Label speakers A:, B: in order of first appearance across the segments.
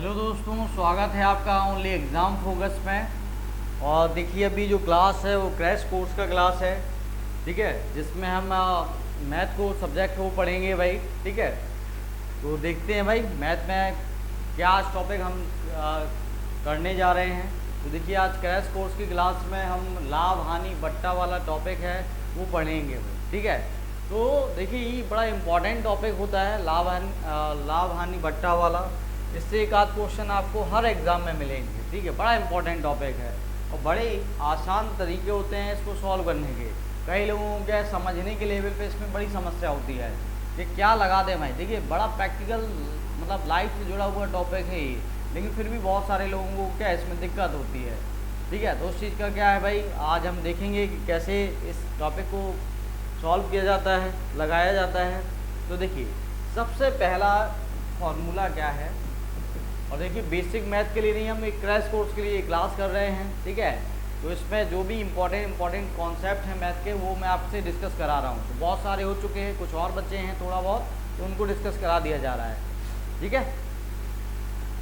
A: Hello दोस्तों, स्वागत है आपका ओनली एग्ज़ाम फोकस में। और देखिए अभी जो क्लास है वो क्रैश कोर्स का क्लास है, ठीक है, जिसमें हम मैथ को सब्जेक्ट वो पढ़ेंगे भाई, ठीक है। तो देखते हैं भाई मैथ में क्या आज टॉपिक हम करने जा रहे हैं। तो देखिए आज क्रैश कोर्स की क्लास में हम लाभ हानि बट्टा वाला टॉपिक है वो पढ़ेंगे भाई, ठीक है। तो देखिए ये बड़ा इम्पॉर्टेंट टॉपिक होता है लाभ हानि बट्टा वाला। इससे एक आध क्वेश्चन आपको हर एग्ज़ाम में मिलेंगे, ठीक है। बड़ा इंपॉर्टेंट टॉपिक है और बड़े आसान तरीके होते हैं इसको सॉल्व करने के। कई लोगों को क्या समझने के लेवल पे इसमें बड़ी समस्या होती है कि क्या लगा दें भाई। देखिए बड़ा प्रैक्टिकल मतलब लाइफ से जुड़ा हुआ टॉपिक है ये, लेकिन फिर भी बहुत सारे लोगों को क्या इसमें दिक्कत होती है, ठीक है। तो उस चीज़ का क्या है भाई, आज हम देखेंगे कि कैसे इस टॉपिक को सॉल्व किया जाता है, लगाया जाता है। तो देखिए सबसे पहला फॉर्मूला क्या है, और देखिए बेसिक मैथ के लिए नहीं, हम एक क्रैश कोर्स के लिए क्लास कर रहे हैं, ठीक है। तो इसमें जो भी इम्पोर्टेंट कॉन्सेप्ट हैं मैथ के वो मैं आपसे डिस्कस करा रहा हूँ। तो बहुत सारे हो चुके हैं, कुछ और बच्चे हैं थोड़ा बहुत, तो उनको डिस्कस करा दिया जा रहा है, ठीक है।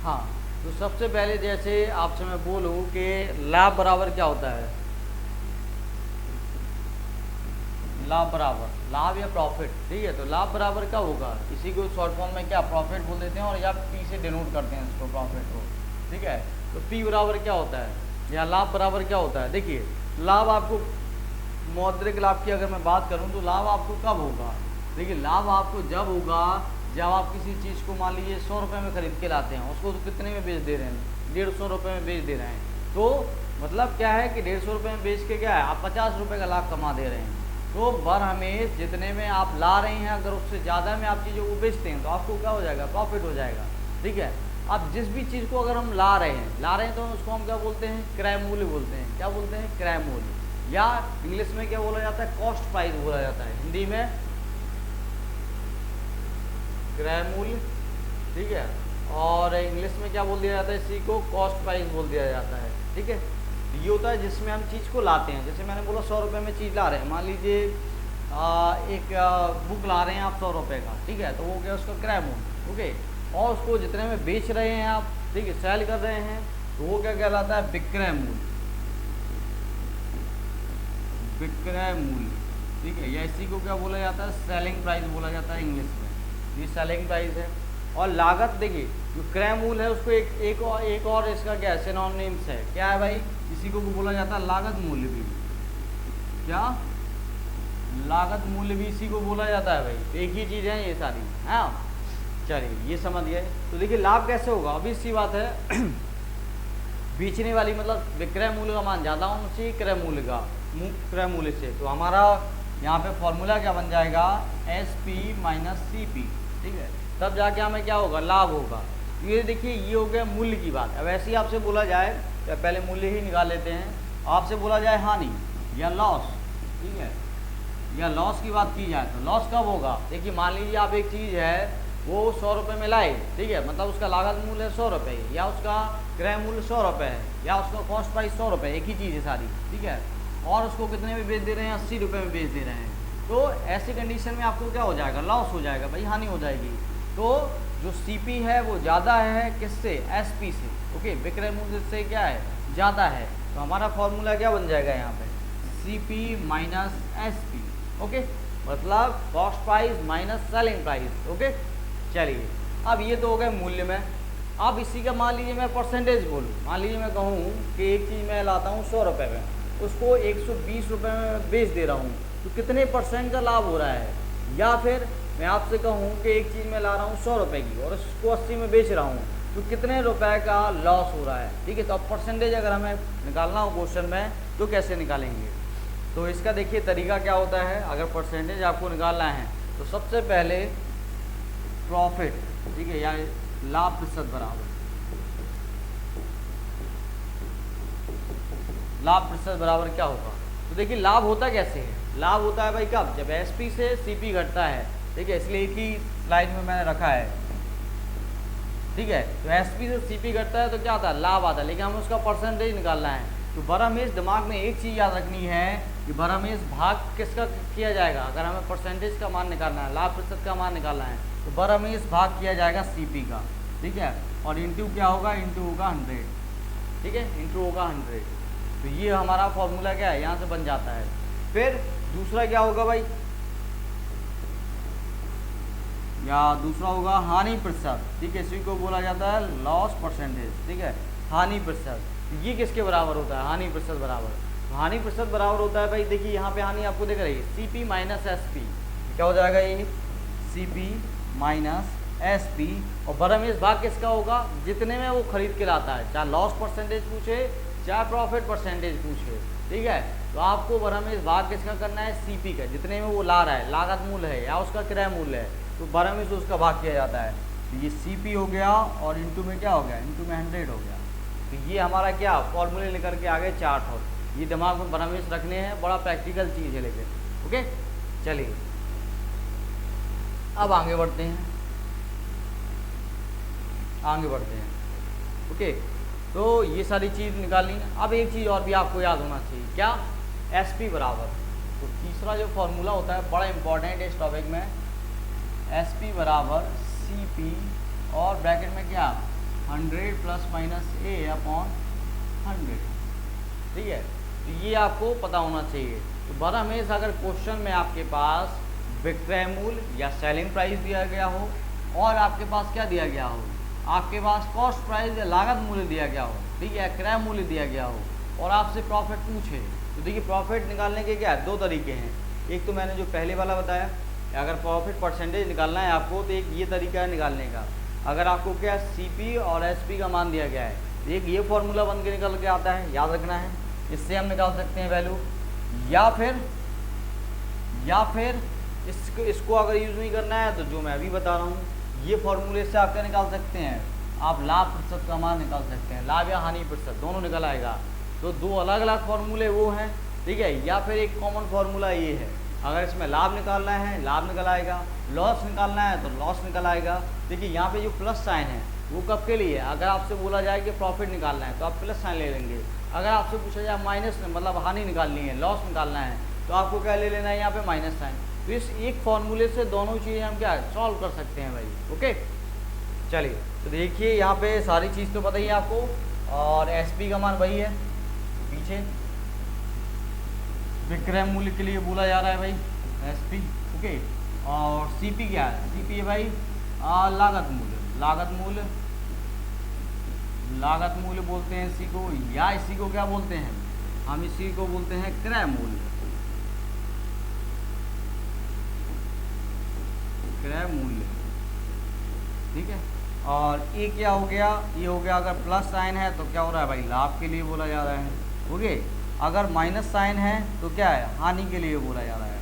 A: हाँ, तो सबसे पहले जैसे आपसे मैं बोलूँ कि लाभ बराबर क्या होता है। लाभ बराबर लाभ या प्रॉफिट, ठीक है। तो लाभ बराबर क्या होगा, इसी को शॉर्ट फॉर्म में क्या प्रॉफिट बोल देते हैं और या पी से डिनोट करते हैं इसको, प्रॉफिट को, ठीक है। तो पी बराबर क्या होता है या लाभ बराबर क्या होता है। देखिए लाभ आपको मौद्रिक लाभ की अगर मैं बात करूं तो लाभ आपको कब होगा। देखिए लाभ आपको जब होगा जब आप किसी चीज़ को मान लीजिए 100 रुपये में ख़रीद के लाते हैं, उसको तो कितने में बेच दे रहे हैं, 150 रुपये में बेच दे रहे हैं। तो मतलब क्या है कि 150 रुपये में बेच के क्या है आप 50 रुपये का लाभ कमा दे रहे हैं। तो बर हमें जितने में आप ला रहे हैं अगर उससे ज़्यादा में आप चीज़ों को बेचते हैं तो आपको क्या हो जाएगा, प्रॉफिट हो जाएगा, ठीक है। आप जिस भी चीज़ को अगर हम ला रहे हैं तो उसको हम क्या बोलते हैं, क्रय मूल्य बोलते हैं। क्या बोलते हैं, क्रय मूल्य, या इंग्लिश में क्या बोला जाता है, कॉस्ट प्राइस बोला जाता है, हिंदी में क्रय मूल्य, ठीक है। और इंग्लिश में क्या बोल दिया जाता है, इसी को कॉस्ट प्राइस बोल दिया जाता है, ठीक है। ये होता है जिसमें हम चीज़ को लाते हैं। जैसे मैंने बोला 100 रुपये में चीज़ ला रहे हैं, मान लीजिए एक बुक ला रहे हैं आप 100 रुपये का, ठीक है। तो वो क्या उसका क्रय मूल्य, ओके। और उसको जितने में बेच रहे हैं आप, ठीक है, सेल कर रहे हैं, तो वो क्या कहलाता है, विक्रय मूल्य, विक्रय मूल्य, ठीक है। या इसी को क्या बोला जाता है, सेलिंग प्राइस बोला जाता है इंग्लिश में, ये सेलिंग प्राइस है। और लागत देखिए जो क्रय मूल्य है उसको एक और इसका क्या है, सिनोनिम्स है, क्या है भाई, इसी को बोला जाता है लागत मूल्य भी। क्या, लागत मूल्य भी इसी को बोला जाता है भाई, एक ही चीज़ है ये सारी, हाँ। चलिए ये समझ गए। तो देखिए लाभ कैसे होगा, अभी सी बात है बेचने वाली मतलब विक्रय मूल्य का मान ज़्यादा होना चाहिए क्रय मूल्य से। तो हमारा यहाँ पे फॉर्मूला क्या बन जाएगा, SP माइनस CP, ठीक है। तब जाके हमें क्या होगा, लाभ होगा। ये देखिए ये हो गया मूल्य की बात। अब ऐसे ही आपसे बोला जाए, या पहले मूल्य ही निकाल लेते हैं, आपसे बोला जाए हानि या लॉस, ठीक है, या लॉस की बात की जाए तो लॉस कब होगा। देखिए मान लीजिए आप एक चीज़ है वो 100 रुपये में लाए, ठीक है, मतलब उसका लागत मूल्य 100 रुपये या उसका क्रय मूल्य 100 रुपये है या उसका कॉस्ट प्राइस 100 रुपये, एक ही चीज़ है सारी, ठीक है। और उसको कितने में बेच दे रहे हैं, 80 रुपये में बेच दे रहे हैं। तो ऐसी कंडीशन में आपको क्या हो जाएगा, लॉस हो जाएगा भाई, हानि हो जाएगी। तो जो CP है वो ज़्यादा है किससे, SP से, ओके, विक्रय मूल्य से क्या है, ज़्यादा है। तो हमारा फॉर्मूला क्या बन जाएगा यहाँ पे, CP माइनस SP, ओके, मतलब cost price minus selling price, okay. चलिए अब ये तो हो गए मूल्य में। अब इसी का मान लीजिए मैं परसेंटेज बोलूँ, मान लीजिए मैं कहूँ कि एक चीज़ मैं लाता हूँ 100 रुपये में, उसको 120 रुपये में बेच दे रहा हूँ, तो कितने % का लाभ हो रहा है। या फिर मैं आपसे कहूँ कि एक चीज़ मैं ला रहा हूँ 100 रुपये की और उसको 80 में बेच रहा हूँ, तो कितने रुपए का लॉस हो रहा है, ठीक है। तो अब परसेंटेज अगर हमें निकालना हो क्वेश्चन में तो कैसे निकालेंगे। तो इसका देखिए तरीका क्या होता है, अगर परसेंटेज आपको निकालना है तो सबसे पहले प्रॉफिट, ठीक है, या लाभ प्रतिशत बराबर लाभ प्रतिशत बराबर क्या होगा। तो देखिए लाभ होता कैसे है, लाभ होता है भाई कब, जब SP से CP घटता है, ठीक है, इसलिए एक ही स्लाइड में मैंने रखा है, ठीक है। तो SP से CP घटता है तो क्या आता है, लाभ आता है, लेकिन हमें उसका परसेंटेज निकालना है। तो बरामेश दिमाग में एक चीज़ याद रखनी है कि बरामेश भाग किसका किया जाएगा, अगर हमें परसेंटेज का मान निकालना है, लाभ प्रतिशत का मान निकालना है, तो बरामेश भाग किया जाएगा CP का, ठीक है। और इंटू क्या होगा, इंटू होगा 100, ठीक है, इंटू होगा 100। तो ये हमारा फॉर्मूला क्या है, यहाँ से बन जाता है। फिर दूसरा क्या होगा भाई, या दूसरा होगा हानि प्रतिशत, ठीक है, इसी को बोला जाता है लॉस परसेंटेज, ठीक है, हानि प्रतिशत। ये किसके बराबर होता है, हानि प्रतिशत बराबर, हानि प्रतिशत बराबर होता है भाई, देखिए यहाँ पे हानि आपको दिख रही है CP माइनस SP, क्या हो जाएगा ये CP माइनस SP, और बरहमेश भाग किसका होगा, जितने में वो खरीद के लाता है, चाहे लॉस परसेंटेज पूछे चाहे प्रॉफिट परसेंटेज पूछे, ठीक है। तो आपको बरहमेश भाग किसका करना है, CP का, जितने में वो ला रहा है, लागत मूल्य है या उसका क्रय मूल्य है, तो बरहमेश से उसका भाग किया जाता है। तो ये CP हो गया और इंटू में क्या हो गया, इंटू में 100 हो गया। तो ये हमारा क्या फॉर्मूले लेकर के आगे चार्ट, और ये दिमाग में बरहमेश रखने हैं, बड़ा प्रैक्टिकल चीज़ है लेकिन, ओके। चलिए अब आगे बढ़ते हैं, ओके। तो ये सारी चीज़ निकालनी है। अब एक चीज़ और भी आपको याद होना चाहिए, क्या, SP बराबर, तो तीसरा जो फॉर्मूला होता है बड़ा इंपॉर्टेंट है इस टॉपिक में, SP बराबर CP और ब्रैकेट में क्या 100 प्लस माइनस A अपॉन 100, ठीक है। तो ये आपको पता होना चाहिए। तो बरहमेश अगर क्वेश्चन में आपके पास विक्रय मूल्य या सेलिंग प्राइस दिया गया हो, और आपके पास क्या दिया गया हो, आपके पास कॉस्ट प्राइस या लागत मूल्य दिया गया हो, ठीक है, क्रय मूल्य दिया गया हो, और आपसे प्रॉफिट पूछे, तो देखिए प्रॉफिट निकालने के क्या दो तरीके हैं। एक तो मैंने जो पहले वाला बताया, अगर प्रॉफिट परसेंटेज निकालना है आपको, तो एक ये तरीका है निकालने का, अगर आपको क्या CP और SP का मान दिया गया है, एक ये फॉर्मूला बन के निकल के आता है, याद रखना है, इससे हम निकाल सकते हैं वैल्यू, या फिर इसको अगर यूज़ नहीं करना है तो जो मैं अभी बता रहा हूँ, ये फॉर्मूले से आप क्या निकाल सकते हैं, आप लाभ प्रतिशत का मान निकाल सकते हैं, लाभ या हानि प्रतिशत दोनों निकल आएगा। तो दो अलग अलग फॉर्मूले वो हैं, ठीक है, या फिर एक कॉमन फार्मूला ये है, अगर इसमें लाभ निकालना है लाभ निकल आएगा, लॉस निकालना है तो लॉस निकल आएगा। देखिए यहाँ पे जो प्लस साइन है वो कब के लिए, अगर आपसे बोला जाए कि प्रॉफिट निकालना है तो आप प्लस साइन ले लेंगे, अगर आपसे पूछा जाए माइनस मतलब हानि निकालनी है, लॉस निकालना है, तो आपको क्या ले लेना है, यहाँ पे माइनस साइन। तो इस एक फॉर्मूले से दोनों चीज़ें हम क्या सॉल्व कर सकते हैं भाई, ओके। चलिए तो देखिए यहाँ पे सारी चीज़ तो पता ही है आपको, और SP का मान वही है, पीछे विक्रय मूल्य के लिए बोला जा रहा है भाई SP, ओके। और CP क्या है, CP है भाई लागत मूल्य बोलते हैं इसी को, या इसी को क्या बोलते हैं, हम इसी को बोलते हैं क्रय मूल्य, ठीक है। और ये क्या हो गया, ये हो गया, अगर प्लस साइन है तो क्या हो रहा है भाई, लाभ के लिए बोला जा रहा है, ओके। अगर माइनस साइन है तो क्या है, हानि के लिए बोला जा रहा है,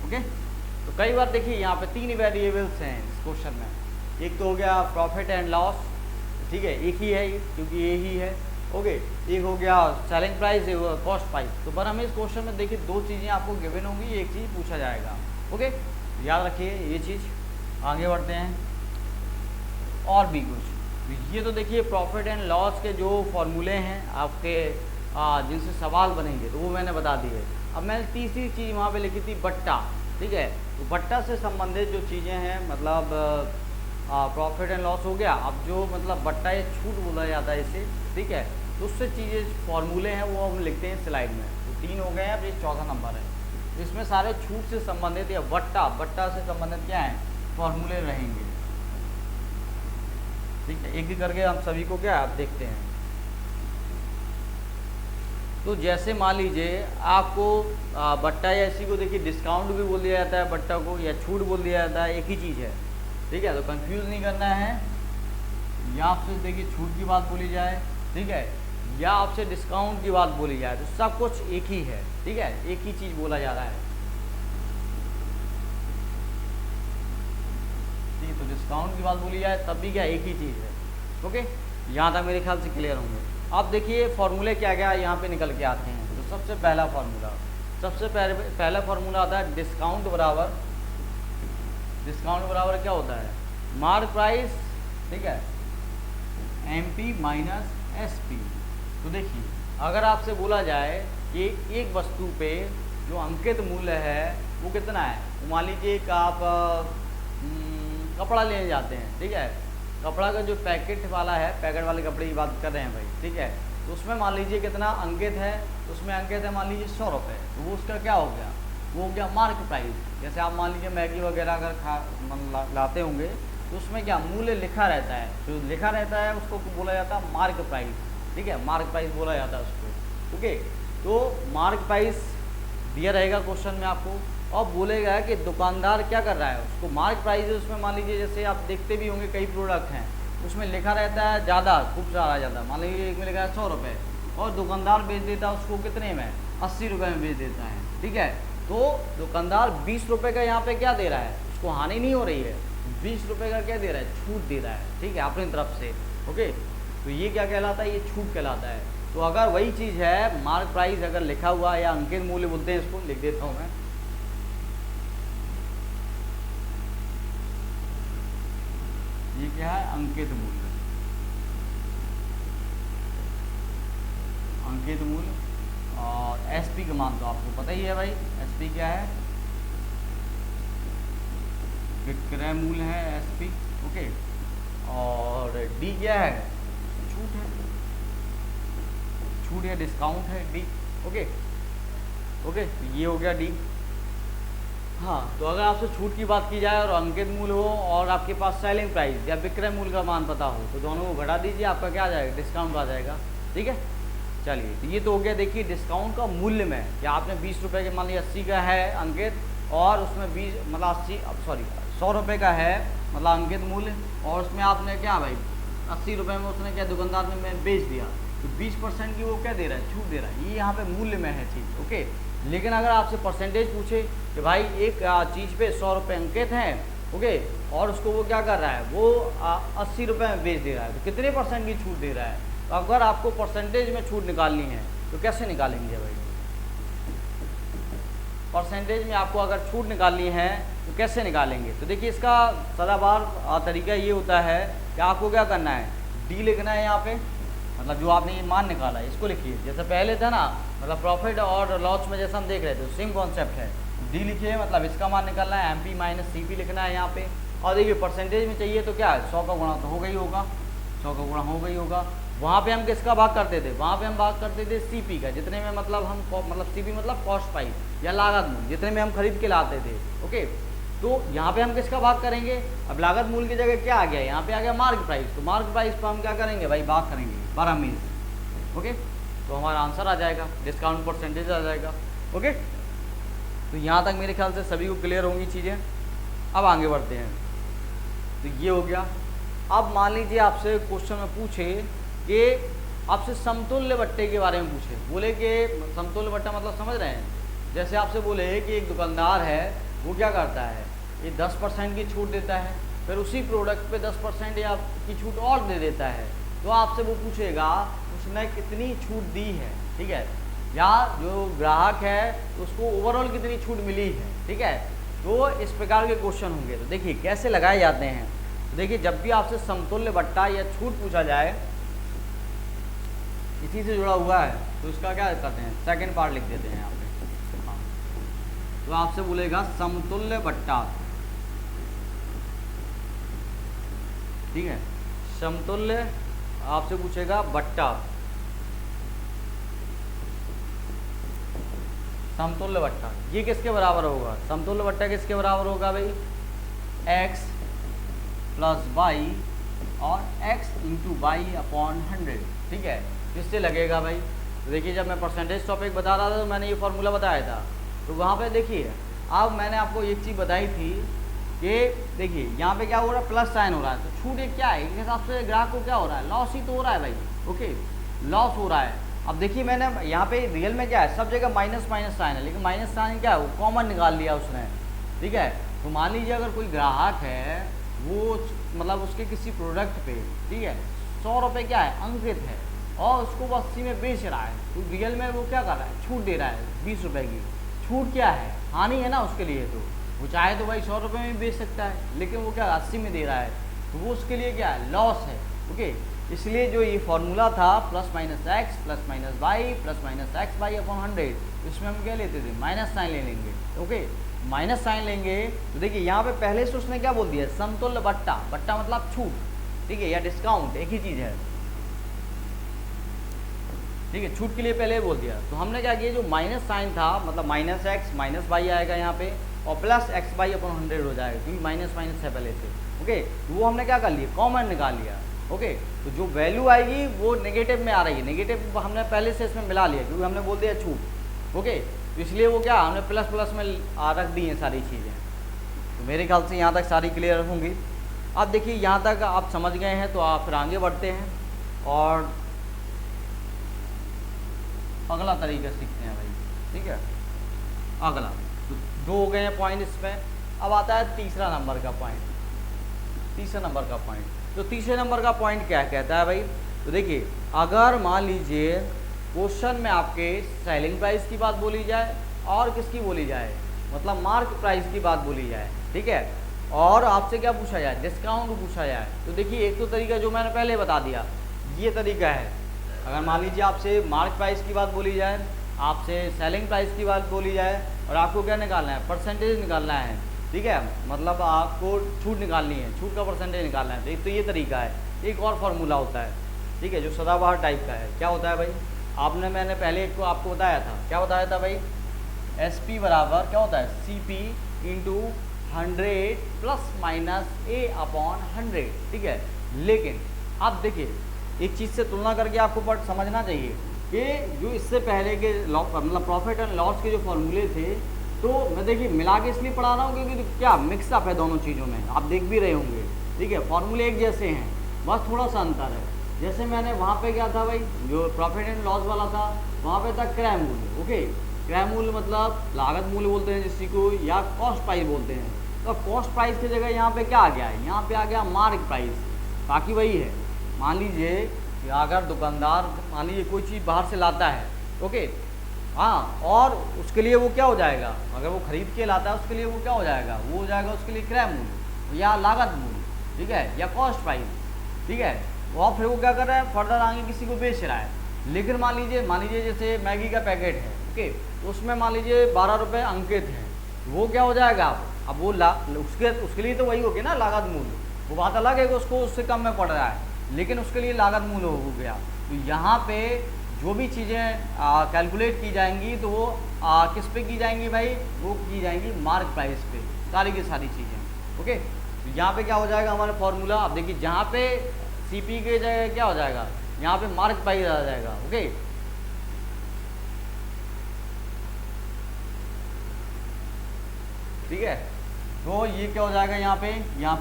A: ओके। तो कई बार देखिए यहाँ पे 3 वेरिएबल्स हैं इस क्वेश्चन में, एक तो हो गया प्रॉफिट एंड लॉस, ठीक है, एक ही है क्योंकि ये ही है, ओके। एक हो गया सेलिंग प्राइस, एक होगा कॉस्ट प्राइस। तो पर हमें इस क्वेश्चन में देखिए 2 चीज़ें आपको गिवन होंगी, एक चीज़ पूछा जाएगा, ओके, याद रखिए ये चीज़। आगे बढ़ते हैं और भी कुछ, ये तो देखिए प्रॉफिट एंड लॉस के जो फॉर्मूले हैं आपके जिनसे सवाल बनेंगे तो वो मैंने बता दिए। अब मैंने तीसरी चीज़ वहाँ पे लिखी थी बट्टा, ठीक है। तो बट्टा से संबंधित जो चीज़ें हैं, मतलब प्रॉफिट एंड लॉस हो गया, अब जो मतलब बट्टा या छूट बोला जाता है इसे, ठीक है। तो उससे चीज़ें फॉर्मूले हैं वो हम लिखते हैं स्लाइड में। तो 3 हो गए हैं, अब ये 14 नंबर है। इसमें सारे छूट से संबंधित या बट्टा से संबंधित क्या है फॉर्मूले रहेंगे, ठीक है। एक एक करके हम सभी को क्या आप देखते हैं। तो जैसे मान लीजिए आपको बट्टा या इसी को देखिए डिस्काउंट भी बोल दिया जाता है, बट्टा को या छूट बोल दिया जाता है, एक ही चीज़ है, ठीक है। तो कंफ्यूज नहीं करना है, या आपसे देखिए छूट की बात बोली जाए, ठीक है, या आपसे डिस्काउंट की बात बोली जाए, तो सब कुछ एक ही है, ठीक है, एक ही चीज़ बोला जा रहा है, ठीक है। तो डिस्काउंट की बात बोली जाए तब भी क्या एक ही चीज़ है, ओके। यहाँ तक मेरे ख्याल से क्लियर होंगे। अब देखिए फॉर्मूले क्या क्या यहाँ पे निकल के आते हैं। तो सबसे पहला फार्मूला आता है डिस्काउंट बराबर क्या होता है, मार्क प्राइस, ठीक है, MP माइनस SP। तो देखिए अगर आपसे बोला जाए कि एक वस्तु पे जो अंकित मूल्य है वो कितना है, तो मान लीजिए कि आप कपड़ा लेने जाते हैं, ठीक है, कपड़ा का जो पैकेट वाला है, पैकेट वाले कपड़े की बात कर रहे हैं भाई, ठीक है। तो उसमें मान लीजिए कितना अंकित है, उसमें अंकित है मान लीजिए 100 रुपये, तो वो उसका क्या हो गया, वो हो गया मार्क प्राइस। जैसे आप मान लीजिए मैगी वगैरह अगर लाते होंगे तो उसमें क्या मूल्य लिखा रहता है, जो लिखा रहता है उसको बोला जाता है मार्क प्राइस, ठीक है, मार्क प्राइस बोला जाता है उसको, ओके। तो मार्क प्राइस दिया रहेगा क्वेश्चन में आपको, और बोलेगा कि दुकानदार क्या कर रहा है, उसको मार्क प्राइस है उसमें मान लीजिए जैसे आप देखते भी होंगे कई प्रोडक्ट हैं उसमें लिखा रहता है ज़्यादा, खूब सारा ज़्यादा, मान लीजिए एक में लिखा है 100 रुपये और दुकानदार बेच देता है उसको कितने में, 80 रुपये में बेच देता है, ठीक है। तो दुकानदार 20 रुपये का यहाँ पे क्या दे रहा है, उसको हानि नहीं हो रही है, 20 रुपये का क्या दे रहा है, छूट दे रहा है, ठीक है, अपनी तरफ से, ओके। तो ये क्या कहलाता है, ये छूट कहलाता है। तो अगर वही चीज़ है मार्क प्राइस अगर लिखा हुआ है या अंकित मूल्य बोलते हैं इसको, लिख देता हूँ मैं, ये क्या है, अंकित मूल्य, अंकित मूल्य। और एसपी का मान तो आपको पता ही है भाई, एसपी क्या है, विक्रय मूल्य है एसपी, ओके। और डी क्या है, छूट है, छूट या डिस्काउंट है डी, ओके ओके। तो ये हो गया डी। हाँ, तो अगर आपसे छूट की बात की जाए और अंकित मूल्य हो और आपके पास सेलिंग प्राइस या विक्रय मूल्य का मान पता हो तो दोनों को घटा दीजिए, आपका क्या आ जाएगा, डिस्काउंट आ जाएगा, ठीक है। चलिए, तो ये तो हो गया, देखिए डिस्काउंट का मूल्य में कि आपने 20 रुपये के मान लीजिए 80 का है अंकित और उसमें 20 मतलब 100 रुपये का है मतलब अंकित मूल्य, और उसमें आपने क्या भाई 80 रुपये में उसने क्या दुकानदार ने मैं बेच दिया, तो 20% की वो क्या दे रहा है, छूट दे रहा है, ये यहाँ पे मूल्य में है चीज़, ओके। लेकिन अगर आपसे परसेंटेज पूछे कि भाई एक चीज़ पे 100 रुपये अंकित हैं, ओके, और उसको वो क्या कर रहा है, वो 80 रुपये में बेच दे रहा है, तो कितने % की छूट दे रहा है। तो अगर आपको परसेंटेज में छूट निकालनी है तो कैसे निकालेंगे भाई, परसेंटेज में आपको अगर छूट निकालनी है तो कैसे निकालेंगे। तो देखिए इसका सदाबहार तरीका ये होता है कि आपको क्या करना है, डी लिखना है यहाँ पे, मतलब जो आपने ये मान निकाला है इसको लिखिए, जैसे पहले था ना, मतलब प्रॉफिट और लॉस में जैसा हम देख रहे थे सेम कॉन्सेप्ट है, डी लिखिए मतलब इसका मान निकालना है, MP माइनस CP लिखना है यहाँ पे। और देखिए परसेंटेज में चाहिए तो क्या है, 100 का गुणा तो हो गई होगा, 100 का गुणा हो गई होगा। वहाँ पे हम किसका भाग करते थे, वहाँ पे हम भाग करते थे CP का, जितने में मतलब हम मतलब CP मतलब कॉस्ट प्राइस या लागत मूल्य, जितने में हम खरीद के लाते थे, ओके। तो यहाँ पे हम किसका भाग करेंगे, अब लागत मूल्य की जगह क्या आ गया, यहाँ पे आ गया मार्क प्राइस, तो मार्क प्राइस पर हम क्या करेंगे भाई, भाग करेंगे 12 में, ओके। तो हमारा आंसर आ जाएगा, डिस्काउंट परसेंटेज आ जाएगा, ओके। तो यहाँ तक मेरे ख्याल से सभी को क्लियर होंगी चीज़ें। अब आगे बढ़ते हैं, तो ये हो गया। अब मान लीजिए आपसे क्वेश्चन में पूछे कि आपसे समतुल्य बट्टे के बारे में पूछे, बोले कि समतुल्य बट्टा मतलब समझ रहे हैं, जैसे आपसे बोले कि एक दुकानदार है वो क्या करता है, ये 10% की छूट देता है, फिर उसी प्रोडक्ट पे 10% या की छूट और दे देता है, तो आपसे वो पूछेगा उसने कितनी छूट दी है, ठीक है, या जो ग्राहक है उसको ओवरऑल कितनी छूट मिली है, ठीक है। तो इस प्रकार के क्वेश्चन होंगे। तो देखिए कैसे लगाए जाते हैं, तो देखिए जब भी आपसे समतुल्य बट्टा या छूट पूछा जाए, इसी से जुड़ा हुआ है, तो इसका क्या करते हैं, सेकंड पार्ट लिख देते हैं यहाँ पे। हाँ, तो आपसे बोलेगा समतुल्य बट्टा, ठीक है, समतुल्य आपसे पूछेगा बट्टा, समतुल्य बट्टा ये किसके बराबर होगा, समतुल्य बट्टा किसके बराबर होगा भाई, x प्लस वाई और x इंटू वाई अपॉन 100, ठीक है। किससे लगेगा भाई, तो देखिए जब मैं परसेंटेज टॉपिक बता रहा था तो मैंने ये फॉर्मूला बताया था, तो वहाँ पे देखिए अब मैंने आपको एक चीज़ बताई थी कि देखिए यहाँ पे क्या हो रहा है, प्लस साइन हो रहा है, तो छूट एक क्या है, इस हिसाब से ग्राहक को क्या हो रहा है, लॉस ही तो हो रहा है भाई, ओके, लॉस हो रहा है। अब देखिए मैंने यहाँ पे रियल में क्या है, सब जगह माइनस माइनस साइन है, लेकिन माइनस साइन क्या है, वो कॉमन निकाल लिया उसने, ठीक है। तो मान लीजिए अगर कोई ग्राहक है वो मतलब उसके किसी प्रोडक्ट पे, ठीक है, 100 रुपये क्या है अंकित है और उसको वो 80 में बेच रहा है, तो रियल में वो क्या कर रहा है, छूट दे रहा है 20 रुपये की। छूट क्या है, हानि है ना उसके लिए, तो वो चाहे तो भाई 100 रुपये में बेच सकता है, लेकिन वो क्या 80 में दे रहा है, तो वो उसके लिए क्या है, लॉस है, ओके। इसलिए जो ये फॉर्मूला था plus minus x plus minus y plus minus x y upon 100, इसमें हम क्या लेते थे, माइनस साइन ले लेंगे, ओके, माइनस साइन लेंगे। तो देखिए यहाँ पे पहले से उसने क्या बोल दिया, समतुल्य बट्टा, बट्टा मतलब छूट, ठीक है, या डिस्काउंट एक ही चीज़ है, ठीक है। छूट के लिए पहले बोल दिया, तो हमने क्या किया, जो माइनस साइन था मतलब माइनस एक्स माइनस वाई आएगा यहाँ पे, और प्लस एक्स वाई अपॉन 100 हो जाएगा, क्योंकि माइनस माइनस है पहले से। ओके, तो वो हमने क्या कर लिया, कॉमन निकाल लिया। ओके, तो जो वैल्यू आएगी वो नेगेटिव में आ रही है, नेगेटिव हमने पहले से इसमें मिला लिया, क्योंकि हमने बोल दिया छूट। ओके, तो इसलिए वो क्या हमने प्लस प्लस में रख दी हैं सारी चीज़ें। तो मेरे ख्याल से यहाँ तक सारी क्लियर होंगी। अब देखिए यहाँ तक आप समझ गए हैं, तो आप फिर आगे बढ़ते हैं और अगला तरीका सीखते हैं भाई, ठीक है। अगला तो 2 हो गए हैं पॉइंट इसमें, अब आता है तीसरा नंबर का पॉइंट। तीसरा नंबर का पॉइंट, तो तीसरे नंबर का पॉइंट क्या कहता है भाई, तो देखिए अगर मान लीजिए क्वेश्चन में आपके सेलिंग प्राइस की बात बोली जाए और किसकी बोली जाए, मतलब मार्क प्राइस की बात बोली जाए, ठीक है, और आपसे क्या पूछा जाए, डिस्काउंट पूछा जाए। तो देखिए एक तो तरीका जो मैंने पहले बता दिया, ये तरीका है। अगर मान लीजिए आपसे मार्क प्राइस की बात बोली जाए, आपसे सेलिंग प्राइस की बात बोली जाए, और आपको क्या निकालना है, परसेंटेज निकालना है, ठीक है, मतलब आपको छूट निकालनी है, छूट का परसेंटेज निकालना है। तो ये तरीका है। एक और फार्मूला होता है, ठीक है, जो सदाबहार टाइप का है। क्या होता है भाई, मैंने पहले एक को आपको बताया था, क्या बताया था भाई, SP बराबर क्या होता है, CP into 100 plus minus A upon 100, ठीक है। लेकिन आप देखिए एक चीज़ से तुलना करके आपको बट समझना चाहिए कि जो इससे पहले के मतलब प्रॉफिट एंड लॉस के जो फॉर्मूले थे, तो मैं देखिए मिला के इसलिए पढ़ा रहा हूँ क्योंकि क्या मिक्सअप है दोनों चीज़ों में, आप देख भी रहे होंगे, ठीक है। फॉर्मूले एक जैसे हैं, बस थोड़ा सा अंतर है। जैसे मैंने वहाँ पे क्या था भाई, जो प्रॉफिट एंड लॉस वाला था, वहाँ पे था क्रय मूल्य। ओके, क्रय मूल्य मतलब लागत मूल्य बोलते हैं जिसको को, या कॉस्ट प्राइस बोलते हैं। तो कॉस्ट प्राइस की जगह यहाँ पे क्या आ गया है, यहाँ पे आ गया मार्क प्राइस, बाकी वही है। मान लीजिए कि अगर दुकानदार मान लीजिए कोई चीज़ बाहर से लाता है, ओके, हाँ, और उसके लिए वो क्या हो जाएगा, अगर वो खरीद के लाता है उसके लिए वो क्या हो जाएगा, वो हो जाएगा उसके लिए क्रय मूल्य या लागत मूल्य, ठीक है, या कॉस्ट प्राइस, ठीक है। और फिर वो क्या कर रहा है, फर्दर आगे किसी को बेच रहा है। लेकिन मान लीजिए जैसे मैगी का पैकेट है, ओके, उसमें मान लीजिए 12 रुपये अंकित है, वो क्या हो जाएगा, अब वो उसके लिए तो वही होगी ना लागत मूल्य, वो बात अलग है कि उसको उससे कम में पड़ रहा है, लेकिन उसके लिए लागत मूल्य हो गया। तो यहाँ पे जो भी चीज़ें कैलकुलेट की जाएंगी तो वो किस पे की जाएंगी भाई, वो की जाएंगी मार्क प्राइस पे, सारी की सारी चीज़ें। ओके, तो यहाँ पे क्या हो जाएगा हमारा फॉर्मूला, आप देखिए जहाँ पे CP के जगह क्या हो जाएगा, यहाँ पे मार्क प्राइस आ जाएगा। ओके, ठीक है, तो ये क्या हो जाएगा, यहाँ पे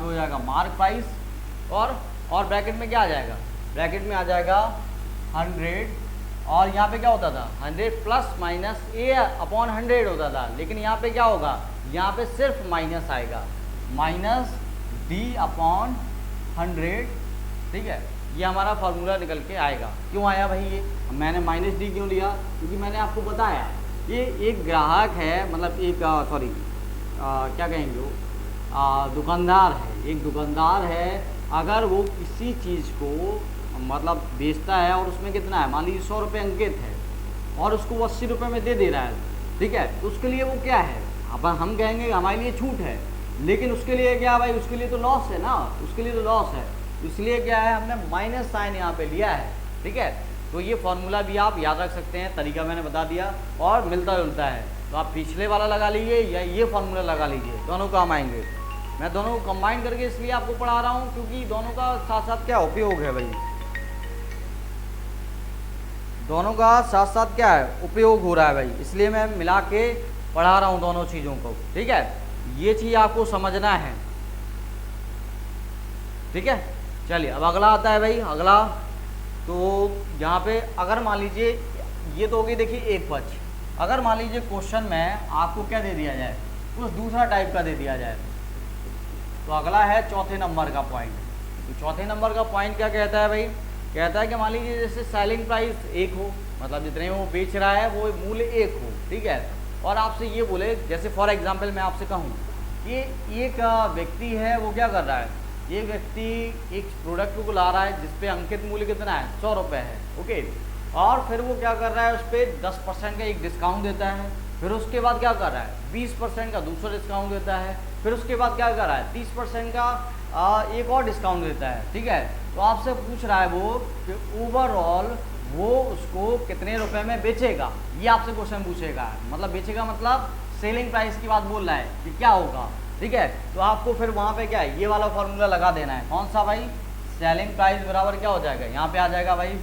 A: हो जाएगा मार्क प्राइस, और ब्रैकेट में क्या आ जाएगा, ब्रैकेट में आ जाएगा 100, और यहाँ पे क्या होता था 100 प्लस माइनस A अपॉन 100 होता था। लेकिन यहाँ पे क्या होगा, यहाँ पे सिर्फ माइनस आएगा, माइनस D अपॉन 100, ठीक है। ये हमारा फार्मूला निकल के आएगा। क्यों आया भाई, ये मैंने माइनस D क्यों लिया, क्योंकि मैंने आपको बताया ये एक ग्राहक है, मतलब एक क्या कहेंगे वो, दुकानदार है, एक दुकानदार है, अगर वो किसी चीज़ को मतलब बेचता है और उसमें कितना है, मान लीजिए 100 रुपये अंकित है और उसको 80 रुपये में दे रहा है, ठीक है, तो उसके लिए वो क्या है, अब हम कहेंगे हमारे लिए छूट है, लेकिन उसके लिए क्या भाई, उसके लिए तो लॉस है ना, उसके लिए तो लॉस है, इसलिए क्या है हमने माइनस साइन यहाँ पे लिया है, ठीक है। तो ये फॉर्मूला भी आप याद रख सकते हैं, तरीका मैंने बता दिया और मिलता जुलता है, तो आप पिछले वाला लगा लीजिए या ये फॉर्मूला लगा लीजिए, दोनों काम आएंगे। मैं दोनों को कंबाइन करके इसलिए आपको पढ़ा रहा हूँ क्योंकि दोनों का साथ साथ क्या उपयोग है भाई, दोनों का साथ साथ क्या है उपयोग हो रहा है भाई, इसलिए मैं मिला के पढ़ा रहा हूँ दोनों चीज़ों को, ठीक है। ये चीज़ आपको समझना है, ठीक है। चलिए अब अगला आता है भाई, अगला तो यहाँ पे अगर मान लीजिए ये तो होगी, देखिए एक पक्ष, अगर मान लीजिए क्वेश्चन में आपको क्या दे दिया जाए, कुछ दूसरा टाइप का दे दिया जाए, तो अगला है चौथे नंबर का पॉइंट। तो चौथे नंबर का पॉइंट क्या कहता है भाई, कहता है कि मान लीजिए जैसे सेलिंग प्राइस 1 हो, मतलब जितने वो बेच रहा है वो मूल्य 1 हो, ठीक है, और आपसे ये बोले, जैसे फॉर एग्जांपल मैं आपसे कहूँ कि एक व्यक्ति है, वो क्या कर रहा है, ये व्यक्ति एक प्रोडक्ट को ला रहा है जिस पे अंकित मूल्य कितना है, 100 रुपये है, ओके, और फिर वो क्या कर रहा है, उस पर 10% का एक डिस्काउंट देता है, फिर उसके बाद क्या कर रहा है 20% का दूसरा डिस्काउंट देता है, फिर उसके बाद क्या कर रहा है 30% का एक और डिस्काउंट देता है, ठीक है। तो आपसे पूछ रहा है वो कि ओवरऑल वो उसको कितने रुपए में बेचेगा, ये आपसे क्वेश्चन पूछेगा। मतलब बेचेगा मतलब सेलिंग प्राइस की बात बोल रहा है कि क्या होगा, ठीक है। तो आपको फिर वहाँ पे क्या है ये वाला फॉर्मूला लगा देना है। कौन सा भाई, सेलिंग प्राइस बराबर क्या हो जाएगा, यहाँ पे आ जाएगा भाई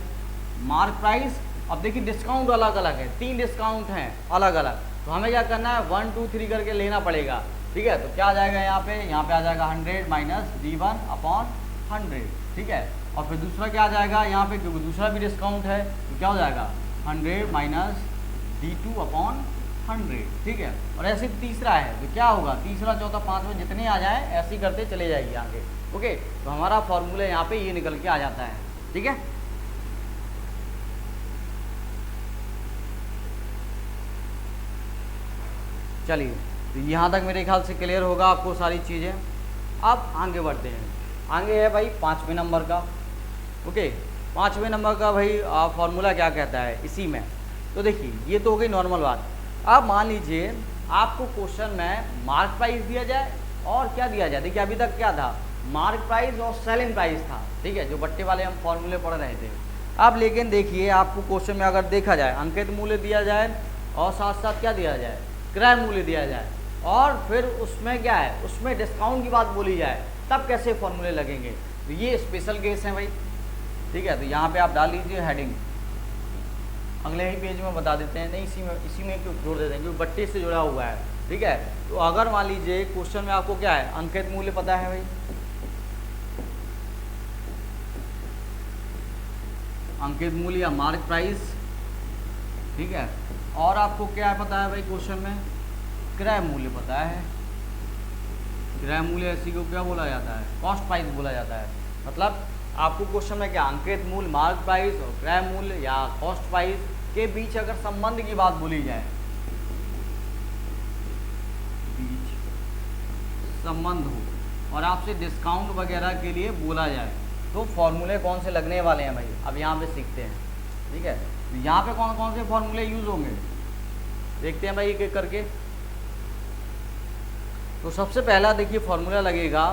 A: मार्क प्राइस। अब देखिए डिस्काउंट अलग अलग है, 3 डिस्काउंट हैं अलग अलग, तो हमें क्या करना है 1 2 3 करके लेना पड़ेगा, ठीक है। तो क्या आ जाएगा यहाँ पे आ जाएगा 100 माइनस D1/100, ठीक है। और फिर दूसरा क्या आ जाएगा यहाँ पे, क्योंकि दूसरा भी डिस्काउंट है तो क्या हो जाएगा 100 माइनस D2/100, ठीक है। और ऐसे तीसरा है तो क्या होगा, तीसरा चौथा पाँचवा जितने आ जाए ऐसे ही करते चले जाएगी आगे, ओके। तो हमारा फॉर्मूला यहाँ पे ये निकल के आ जाता है, ठीक है। चलिए, तो यहाँ तक मेरे ख्याल से क्लियर होगा आपको सारी चीज़ें। अब आगे बढ़ते हैं, आगे है भाई 5वें नंबर का, ओके। 5वें नंबर का भाई फॉर्मूला क्या कहता है इसी में। तो देखिए ये तो हो गई नॉर्मल बात। अब मान लीजिए आपको क्वेश्चन में मार्क प्राइस दिया जाए और क्या दिया जाए, देखिए अभी तक क्या था मार्क प्राइस और सेलिंग प्राइस था, ठीक है, जो बट्टे वाले हम फॉर्मूले पढ़ रहे थे। अब लेकिन देखिए आपको क्वेश्चन में अगर देखा जाए अंकित मूल्य दिया जाए और साथ साथ क्या दिया जाए क्रय मूल्य दिया जाए, और फिर उसमें क्या है उसमें डिस्काउंट की बात बोली जाए, तब कैसे फॉर्मूले लगेंगे। तो ये स्पेशल केस है भाई, ठीक है। तो यहाँ पे आप डाल लीजिए हेडिंग, अगले ही पेज में बता देते हैं, नहीं इसी में क्यों जोड़ देते हैं क्योंकि बट्टे से जुड़ा हुआ है, ठीक है। तो अगर मान लीजिए क्वेश्चन में आपको क्या है अंकित मूल्य पता है भाई, अंकित मूल्य या मार्क प्राइस, ठीक है। और आपको क्या पता है भाई क्वेश्चन में क्रय मूल्य पता है। क्रय मूल्य इसी को क्या बोला जाता है, कॉस्ट प्राइस बोला जाता है। मतलब आपको क्वेश्चन में क्या अंकित मूल्य मार्क प्राइस और क्रय मूल्य या कॉस्ट प्राइस के बीच अगर संबंध की बात बोली जाए, बीच संबंध हो और आपसे डिस्काउंट वगैरह के लिए बोला जाए, तो फॉर्मूले कौन से लगने वाले हैं भाई, अब यहाँ पे सीखते हैं, ठीक है। तो यहाँ पे कौन कौन से फॉर्मूले यूज होंगे देखते हैं भाई एक एक करके। तो सबसे पहला देखिए फॉर्मूला लगेगा,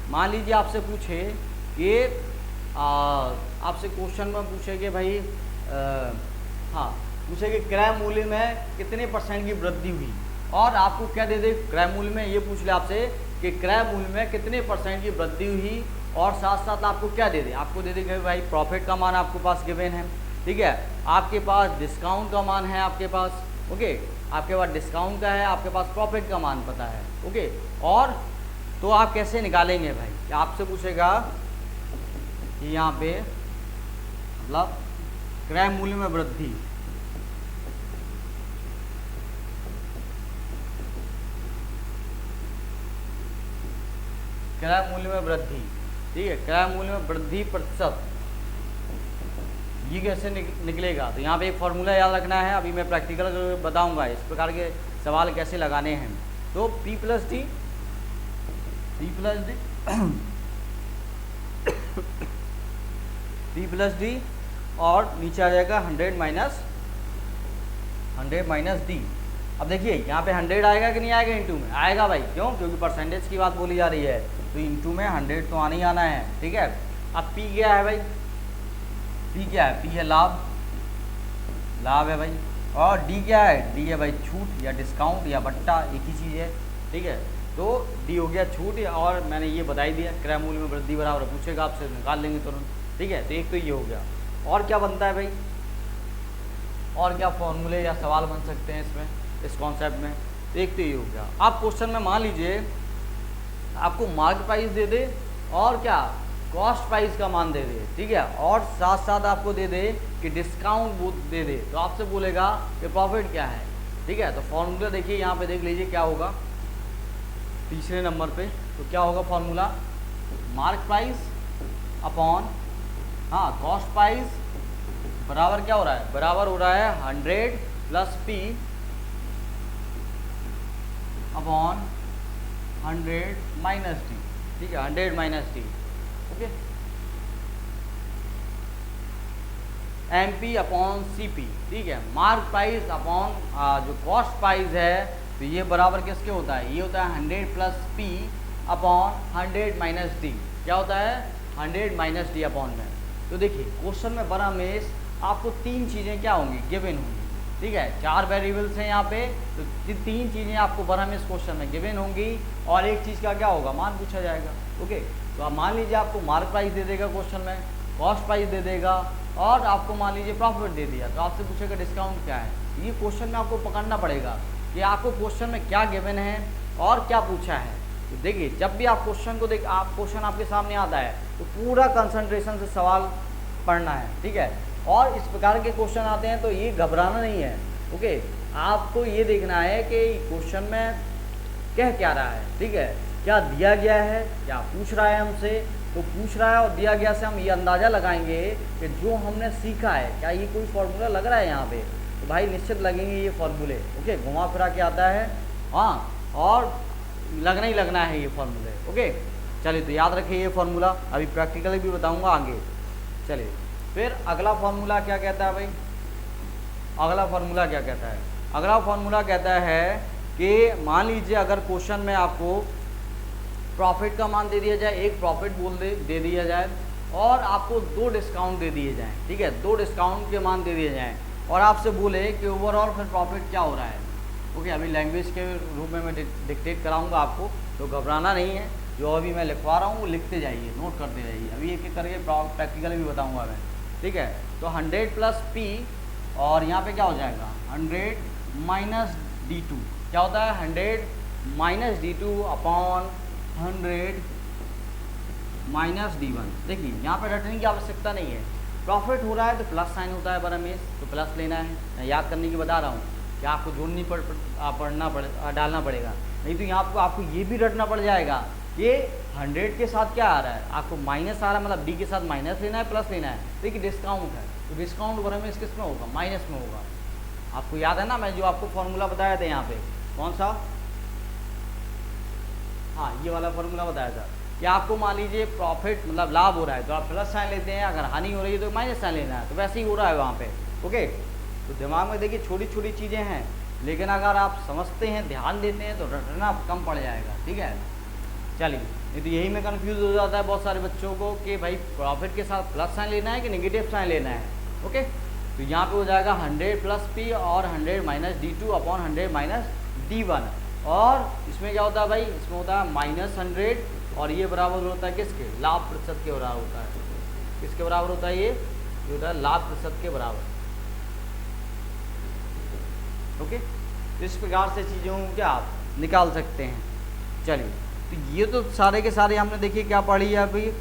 A: मान लीजिए आपसे पूछे कि आपसे क्वेश्चन में पूछे कि भाई हाँ पूछे कि क्रय मूल्य में कितने % की वृद्धि हुई, और आपको क्या दे दे क्रय मूल्य में, ये पूछ ले आपसे कि क्रय मूल्य में कितने % की वृद्धि हुई, और साथ साथ आपको क्या दे दे, आपको दे दे कि भाई प्रॉफिट का मान आपके पास गिवन है, ठीक है, आपके पास डिस्काउंट का मान है आपके पास, ओके, आपके पास डिस्काउंट का है, आपके पास प्रॉफिट का मान पता है, ओके। और तो आप कैसे निकालेंगे भाई, कि आपसे पूछेगा कि यहाँ पे मतलब क्रय मूल्य में वृद्धि, क्रय मूल्य में वृद्धि, ठीक है, क्रय मूल्य में वृद्धि प्रतिशत, ये कैसे निकलेगा। तो यहाँ पे एक फॉर्मूला याद रखना है, अभी मैं प्रैक्टिकल बताऊंगा इस प्रकार के सवाल कैसे लगाने हैं। तो P plus D P plus D और नीचे आ जाएगा 100 माइनस डी। अब देखिए यहाँ पे 100 आएगा कि नहीं आएगा, इंटू में आएगा भाई, क्यों, क्योंकि परसेंटेज की बात बोली जा रही है, तो इंटू में 100 तो आना ही आना है, ठीक है। अब P क्या है भाई, P क्या है, P है लाभ, लाभ है भाई, और D क्या है, D है भाई छूट या डिस्काउंट या बट्टा, एक ही चीज़ है, ठीक है। तो D हो गया छूट, और मैंने ये बता ही दिया क्रय मूल्य में वृद्धि बराबर, पूछेगा आपसे निकाल लेंगे तुरंत, ठीक है। तो एक तो ये हो गया, और क्या बनता है भाई, और क्या फॉर्मूले या सवाल बन सकते हैं इसमें, इस कॉन्सेप्ट में। तो एक तो ये हो गया। आप क्वेश्चन में मान लीजिए आपको मार्क प्राइस दे दे और क्या कॉस्ट प्राइस का मान दे दे, ठीक है, और साथ साथ आपको दे दे कि डिस्काउंट वो दे दे, तो आपसे बोलेगा कि प्रॉफिट क्या है, ठीक है। तो फॉर्मूला देखिए यहाँ पे देख लीजिए क्या होगा तीसरे नंबर पे। तो क्या होगा फॉर्मूला, मार्क प्राइस अपॉन हाँ कॉस्ट प्राइस बराबर क्या हो रहा है, बराबर हो रहा है 100 plus P upon 100 minus D, ठीक है, 100 minus D, okay. M P upon C P, ठीक है। मार्क प्राइस अपॉन जो कॉस्ट प्राइस है, तो ये बराबर किसके होता है, ये होता है 100 plus P upon 100 minus D. क्या होता है, 100 माइनस डी अपॉन में। तो देखिए क्वेश्चन में बड़ा मेस आपको तीन चीज़ें क्या होंगी, गिवन होंगी, ठीक है। 4 वेरिएबल्स हैं यहाँ पे, तो तीन चीज़ें आपको बड़ा मेस क्वेश्चन में गिवन होंगी और एक चीज़ का क्या होगा, मान पूछा जाएगा। ओके, तो आप मान लीजिए आपको मार्क प्राइस दे देगा क्वेश्चन में, कॉस्ट प्राइस दे देगा और आपको मान लीजिए प्रॉफिट दे दिया, तो आपसे पूछेगा डिस्काउंट क्या है। ये क्वेश्चन में आपको पकड़ना पड़ेगा कि आपको क्वेश्चन में क्या गिवन है और क्या पूछा है। तो देखिए जब भी आप क्वेश्चन को क्वेश्चन आपके सामने आता है तो पूरा कंसंट्रेशन से सवाल पढ़ना है, ठीक है। और इस प्रकार के क्वेश्चन आते हैं तो ये घबराना नहीं है। ओके, आपको ये देखना है कि क्वेश्चन में कह क्या रहा है, ठीक है, क्या दिया गया है, क्या पूछ रहा है हमसे। तो पूछ रहा है और दिया गया से हम ये अंदाज़ा लगाएंगे कि जो हमने सीखा है क्या ये कोई फार्मूला लग रहा है यहाँ पे, तो भाई निश्चित लगेंगे ये फार्मूले। ओके, घुमा फिरा के आता है, हाँ, और लगना ही लगना है ये फार्मूले। ओके, चलिए तो याद रखिए ये फार्मूला, अभी प्रैक्टिकली भी बताऊंगा आगे। चलिए फिर अगला फार्मूला क्या कहता है भाई, अगला फार्मूला क्या कहता है, अगला फार्मूला कहता है कि मान लीजिए अगर क्वेश्चन में आपको प्रॉफिट का मान दे दिया जाए, एक प्रॉफिट दे दिया जाए और आपको 2 डिस्काउंट दे दिए जाएँ, ठीक है, 2 डिस्काउंट के मान दे दिए जाएँ और आपसे बोले कि ओवरऑल फिर प्रॉफिट क्या हो रहा है। ओके, अभी लैंग्वेज के रूप में मैं डिक्टेट कराऊंगा आपको, तो घबराना नहीं है, जो अभी मैं लिखवा रहा हूँ वो लिखते जाइए, नोट करते जाइए, अभी एक एक करके प्रैक्टिकली भी बताऊंगा मैं, ठीक है। तो 100 प्लस पी और यहाँ पे क्या हो जाएगा 100 माइनस D2, क्या होता है 100 minus D2 upon 100 minus D1। देखिए यहाँ पे रटने की आवश्यकता नहीं है, प्रॉफिट हो रहा है तो प्लस साइन होता है बड़ा मेस, तो प्लस लेना है, मैं याद करने की बता रहा हूँ कि आपको जोड़नी डालना पड़ेगा, नहीं तो यहाँ आपको ये भी रटना पड़ जाएगा कि 100 के साथ क्या आ रहा है, आपको माइनस आ रहा है, मतलब डी के साथ माइनस लेना है, प्लस लेना है। देखिए डिस्काउंट है तो डिस्काउंट बड़ा मेस किस में होगा, माइनस में होगा। आपको याद है ना मैं जो आपको फॉर्मूला बताया था यहाँ पे, कौन सा, हाँ ये वाला फॉर्मूला बताया था कि आपको मान लीजिए प्रॉफिट मतलब लाभ हो रहा है तो आप प्लस साइन लेते हैं, अगर हानि हो रही है तो माइनस साइन लेना है, तो वैसे ही हो रहा है वहाँ पे। ओके, तो दिमाग में देखिए छोटी छोटी चीज़ें हैं, लेकिन अगर आप समझते हैं, ध्यान देते हैं तो रटना कम पड़ जाएगा, ठीक है। चलिए, नहीं तो यही में कंफ्यूज हो जाता है बहुत सारे बच्चों को कि भाई प्रॉफिट के साथ प्लस साइन लेना है कि नेगेटिव साइन लेना है। ओके, तो यहाँ पे हो जाएगा 100 प्लस पी और 100 minus D2 upon 100 minus D1। और इसमें क्या होता है भाई, इसमें होता है माइनस 100 और ये बराबर होता है किसके, लाभ प्रतिशत के बराबर होता है। किसके बराबर होता है ये होता है लाभ प्रतिशत के बराबर। ओके, तो इस प्रकार से चीज़ों को क्या आप निकाल सकते हैं। चलिए, तो ये तो सारे के सारे हमने देखिए क्या पढ़ लिया अभी,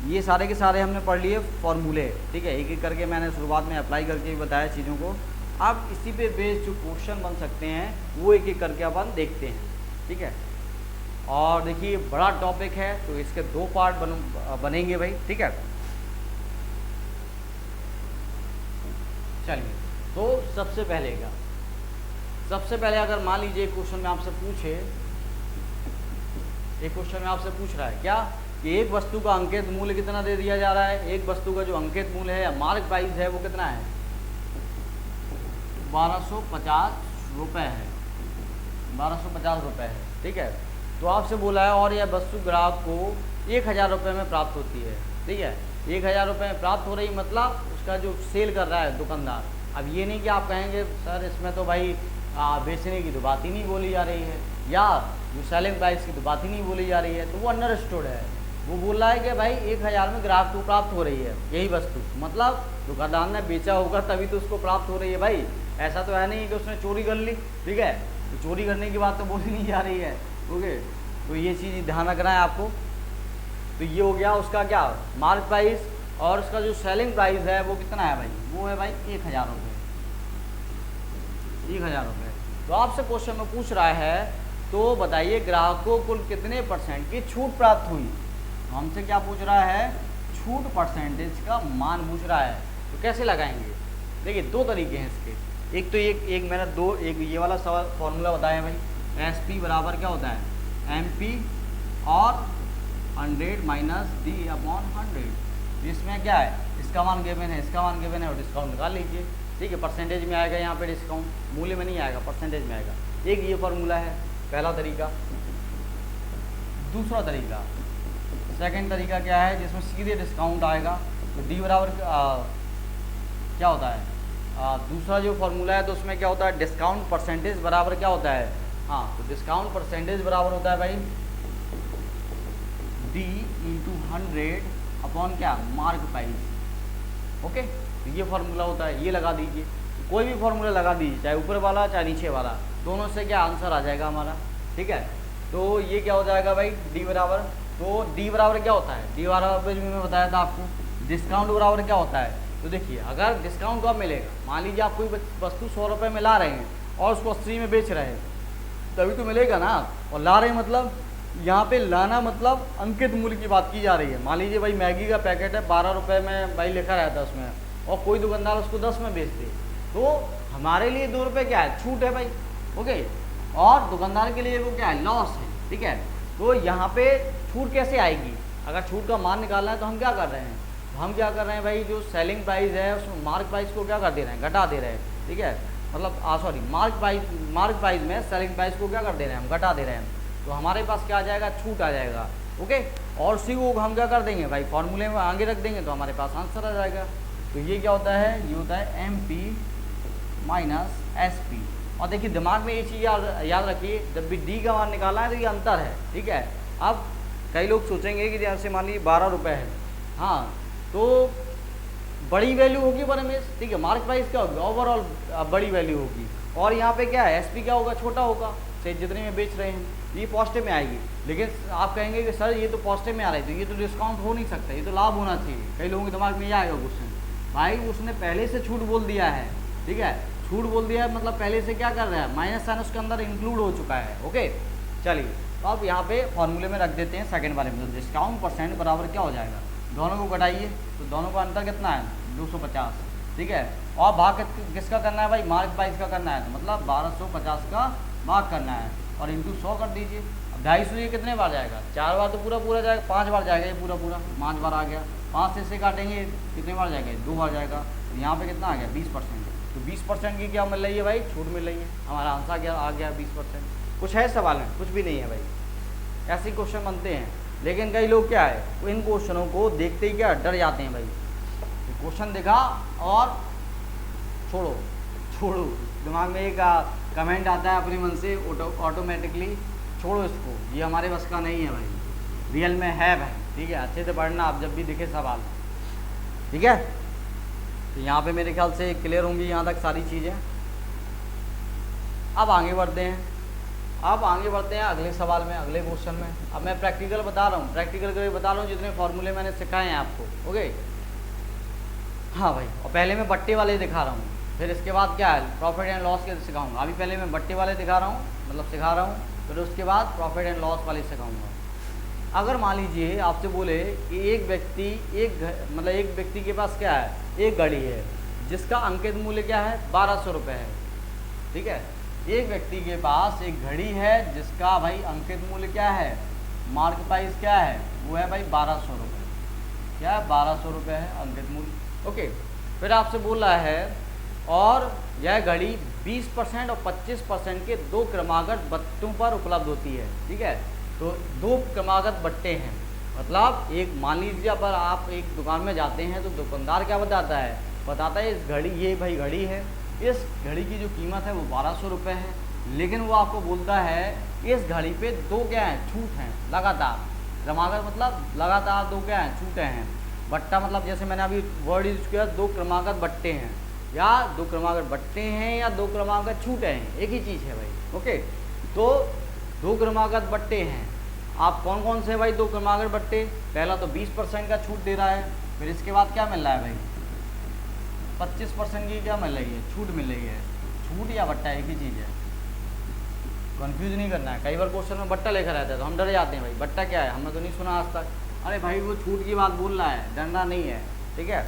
A: ये सारे के सारे हमने पढ़ लिए फॉर्मूले, ठीक है। एक एक करके मैंने शुरुआत में अप्लाई करके भी बताया चीज़ों को। अब इसी पे बेस्ड जो क्वेश्चन बन सकते हैं वो एक एक करके अपन देखते हैं, ठीक है। और देखिए बड़ा टॉपिक है तो इसके 2 पार्ट बनेंगे भाई, ठीक है। चलिए, तो सबसे पहले अगर मान लीजिए क्वेश्चन में आपसे पूछे, एक क्वेश्चन में आपसे पूछ रहा है क्या कि एक वस्तु का अंकित मूल्य कितना दे दिया जा रहा है, एक वस्तु का जो अंकित मूल्य है या मार्क प्राइस है वो कितना है 1250 रुपये है, 1250 रुपये है, ठीक है। तो आपसे बोला है और यह वस्तु ग्राहक को 1000 रुपये में प्राप्त होती है, ठीक है। 1000 रुपये में प्राप्त हो रही, मतलब उसका जो सेल कर रहा है दुकानदार। अब ये नहीं कि आप कहेंगे सर इसमें तो भाई बेचने की तो बात ही नहीं बोली जा रही है, या जो सेलिंग प्राइस की तो बात ही नहीं बोली जा रही है, तो वो अंडरस्टूड है। वो बोल रहा है कि भाई 1000 में ग्राहक को प्राप्त हो रही है यही वस्तु, मतलब दुकानदार ने बेचा होगा तभी तो उसको प्राप्त हो रही है भाई। ऐसा तो है नहीं कि उसने चोरी कर ली, ठीक है, तो चोरी करने की बात तो बोली नहीं जा रही है। ओके, तो ये चीज़ ध्यान रखना है आपको। तो ये हो गया उसका क्या मार्क प्राइस, और उसका जो सेलिंग प्राइस है वो कितना है भाई, वो है भाई 1000 रुपये, 1000 रुपये। तो आपसे क्वेश्चन में पूछ रहा है तो बताइए ग्राहक को कुल कितने % की छूट प्राप्त हुई। हमसे क्या पूछ रहा है, छूट परसेंटेज का मान पूछ रहा है। तो कैसे लगाएंगे, देखिए 2 तरीके हैं इसके। एक तो एक मैंने एक ये वाला सवाल फॉर्मूला बताया भाई, SP बराबर क्या होता है MP और 100 माइनस D अपॉन 100, इसमें क्या है, इसका मान गिवन है, इसका मान गिवन है, और डिस्काउंट निकाल लीजिए। ठीक है, परसेंटेज में आएगा यहाँ पे डिस्काउंट, मूल्य में नहीं आएगा, परसेंटेज में आएगा। एक ये फार्मूला है पहला तरीका। दूसरा तरीका, सेकंड तरीका क्या है, जिसमें सीधे डिस्काउंट आएगा। तो डी बराबर क्या होता है, दूसरा जो फार्मूला है तो उसमें क्या होता है, डिस्काउंट परसेंटेज बराबर क्या होता है, हाँ, तो डिस्काउंट परसेंटेज बराबर होता है भाई डी इंटू 100 अपॉन क्या, मार्क प्राइस। ओके, तो ये फार्मूला होता है, ये लगा दीजिए। कोई भी फार्मूला लगा दीजिए, चाहे ऊपर वाला चाहे नीचे वाला, दोनों से क्या आंसर आ जाएगा हमारा। ठीक है, तो ये क्या हो जाएगा भाई, डी बराबर, तो डी बराबर क्या होता है, डी बराबर मैं बताया था आपको, डिस्काउंट बराबर क्या होता है। तो देखिए, अगर डिस्काउंट कब मिलेगा, मान लीजिए आप कोई वस्तु 100 रुपये में ला रहे हैं और उसको 80 में बेच रहे हैं, तभी तो मिलेगा ना। और ला रहे हैं मतलब, यहाँ पे लाना मतलब अंकित मूल्य की बात की जा रही है। मान लीजिए भाई मैगी का पैकेट है 12 रुपये में भाई लिखा रहता है उसमें, और कोई दुकानदार उसको 10 में बेच दे, तो हमारे लिए 2 रुपये क्या है, छूट है भाई। ओके, और दुकानदार के लिए वो क्या है, लॉस है। ठीक है, तो यहाँ पे छूट कैसे आएगी, अगर छूट का मान निकालना है तो हम क्या कर रहे हैं, हम क्या कर रहे हैं भाई, जो सेलिंग प्राइस है उसमें मार्क प्राइस को क्या कर दे रहे हैं, घटा दे रहे हैं। ठीक है, मतलब सॉरी, मार्क प्राइस में सेलिंग प्राइस को क्या कर दे रहे हैं, हम घटा दे रहे हैं। तो हमारे पास क्या आ जाएगा, छूट आ जाएगा। ओके, और उसी को हम क्या कर देंगे भाई, फॉर्मूले में आगे रख देंगे तो हमारे पास आंसर आ जाएगा। तो ये क्या होता है, ये होता है MP माइनस SP। और देखिए दिमाग में ये चीज़ याद रखिए, जब भी डी का मान निकालना है तो ये अंतर है। ठीक है, अब कई लोग सोचेंगे कि जैसे मान लीजिए 12 रुपये है, हाँ, तो बड़ी वैल्यू होगी पर में। ठीक है, मार्क प्राइस क्या होगी, ओवरऑल बड़ी वैल्यू होगी, और यहाँ पे क्या है, SP क्या होगा, छोटा होगा, से जितने में बेच रहे हैं, ये पॉजिटिव में आएगी। लेकिन आप कहेंगे कि सर ये तो पॉजिटिव में आ रहा है, तो ये तो डिस्काउंट हो नहीं सकता, ये तो लाभ होना चाहिए। कई लोगों के दिमाग में ये आएगा क्वेश्चन, भाई उसने पहले से छूट बोल दिया है। ठीक है, छूट बोल दिया है मतलब पहले से क्या कर रहा है, माइनस साइन उसके अंदर इंक्लूड हो चुका है। ओके, चलिए, तो अब यहाँ पे फॉर्मूले में रख देते हैं सेकंड वाले में, डिस्काउंट परसेंट बराबर क्या हो जाएगा, दोनों को घटाइए, तो दोनों का अंतर कितना है, 250। ठीक है, और भाग किसका करना है भाई, मार्क प्राइस का करना है, तो मतलब 1250 का भाग करना है, और इंटू 100 कर दीजिए। अब 250 ये कितने बार जाएगा, 4 बार तो पूरा जाएगा, 5 बार जाएगा ये पूरा 5 बार आ गया। 5 से काटेंगे कितने बार जाएगा, 2 बार जाएगा। तो यहाँ पे कितना आ गया, 20%। तो 20% की क्या मिल रही है भाई, छूट मिल रही है। हमारा आंसर आ गया 20%। कुछ है सवाल में, कुछ भी नहीं है भाई, ऐसे क्वेश्चन बनते हैं। लेकिन कई लोग क्या है, वो इन क्वेश्चनों को देखते ही क्या डर जाते हैं भाई, क्वेश्चन देखा और छोड़ो, दिमाग में एक कमेंट आता है अपने मन से ऑटोमेटिकली, छोड़ो इसको, ये हमारे बस का नहीं है भाई, रियल में है भाई। ठीक है, अच्छे से पढ़ना आप जब भी दिखे सवाल। ठीक है, तो यहाँ पे मेरे ख्याल से क्लियर होंगी यहाँ तक सारी चीज़ें। अब आगे बढ़ते हैं अगले सवाल में, अगले क्वेश्चन में। अब मैं प्रैक्टिकल बता रहा हूँ, जितने फॉर्मूले मैंने सिखाए हैं आपको। ओके, हाँ भाई, और पहले मैं बट्टे वाले दिखा रहा हूँ, फिर इसके बाद क्या है, प्रॉफिट एंड लॉस के सिखाऊंगा। अभी पहले मैं बट्टे वाले सिखा रहा हूँ, फिर उसके बाद प्रॉफिट एंड लॉस वाले सिखाऊंगा। अगर मान लीजिए आपसे बोले कि एक व्यक्ति के पास क्या है, एक घड़ी है जिसका अंकित मूल्य क्या है, 1200 रुपये है। ठीक है, एक व्यक्ति के पास एक घड़ी है जिसका भाई अंकित मूल्य क्या है, मार्क प्राइस क्या है, वो है भाई 1200 रुपये। क्या है, 1200 रुपये है अंकित मूल्य। ओके, फिर आपसे बोल रहा है और यह घड़ी 20% और 25% के 2 क्रमागत बट्टों पर उपलब्ध होती है। ठीक है, तो 2 क्रमागत बट्टे हैं, मतलब एक मान लीजिए पर आप एक दुकान में जाते हैं तो दुकानदार क्या बताता है इस घड़ी, ये भाई घड़ी है, इस घड़ी की जो कीमत है वो 1200 रुपये है, लेकिन वो आपको बोलता है इस घड़ी पे 2 क्या हैं, छूट हैं लगातार। क्रमागत मतलब लगातार 2 क्या हैं, छूटें हैं। बट्टा मतलब जैसे मैंने अभी वर्ड यूज किया, 2 क्रमागत बट्टे हैं, या 2 क्रमागत बट्टे हैं या 2 क्रमागत छूटे हैं, एक ही चीज़ है भाई। ओके, तो 2 क्रमागत बट्टे हैं। आप कौन कौन से भाई 2 क्रमागत बट्टे, पहला तो 20% का छूट दे रहा है, फिर इसके बाद क्या मिल रहा है भाई, 25% की क्या मिल रही है, छूट मिल रही है। छूट या बट्टा एक ही चीज़ है, कंफ्यूज नहीं करना है। कई बार क्वेश्चन में बट्टा लिखा रहता है तो हम डर जाते हैं, भाई बट्टा क्या है, हमने तो नहीं सुना आज तक। अरे भाई वो छूट की बात बोल रहा है, डरना नहीं है। ठीक है,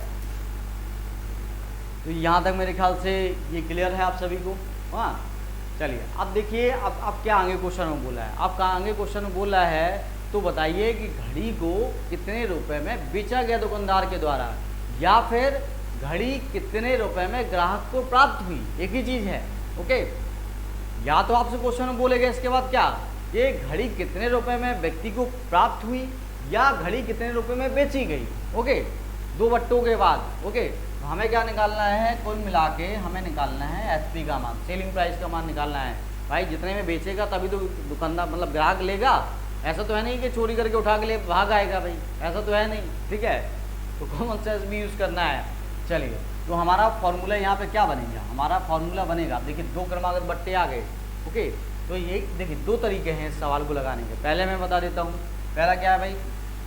A: तो यहाँ तक मेरे ख्याल से ये क्लियर है आप सभी को। हाँ, चलिए अब देखिए, अब क्या आगे क्वेश्चन में बोला है। अब आगे क्वेश्चन में बोला है तो बताइए कि घड़ी को कितने रुपए में बेचा गया दुकानदार के द्वारा, या फिर घड़ी कितने रुपए में ग्राहक को प्राप्त हुई, एक ही चीज़ है। ओके, या तो आपसे क्वेश्चन में बोलेगा इसके बाद क्या, ये घड़ी कितने रुपए में व्यक्ति को प्राप्त हुई या घड़ी कितने रुपए में बेची गई। ओके, दो बट्टों के बाद। ओके, तो हमें क्या निकालना है, कुल मिला के हमें निकालना है एसपी का मान, सेलिंग प्राइस का मान निकालना है। भाई जितने में बेचेगा तभी तो दुकानदार मतलब ग्राहक लेगा, ऐसा तो है नहीं कि चोरी करके उठा के ले भाग आएगा भाई, ऐसा तो है नहीं। ठीक है, तो कॉमन सेंस भी यूज़ करना है। चलिए, तो हमारा फॉर्मूला यहाँ पे क्या बनेगा, हमारा फॉर्मूला बनेगा, देखिए दो क्रमागत बट्टे आ गए। ओके, तो ये देखिए दो तरीके हैं इस सवाल को लगाने के। पहले मैं बता देता हूँ, पहला क्या है भाई,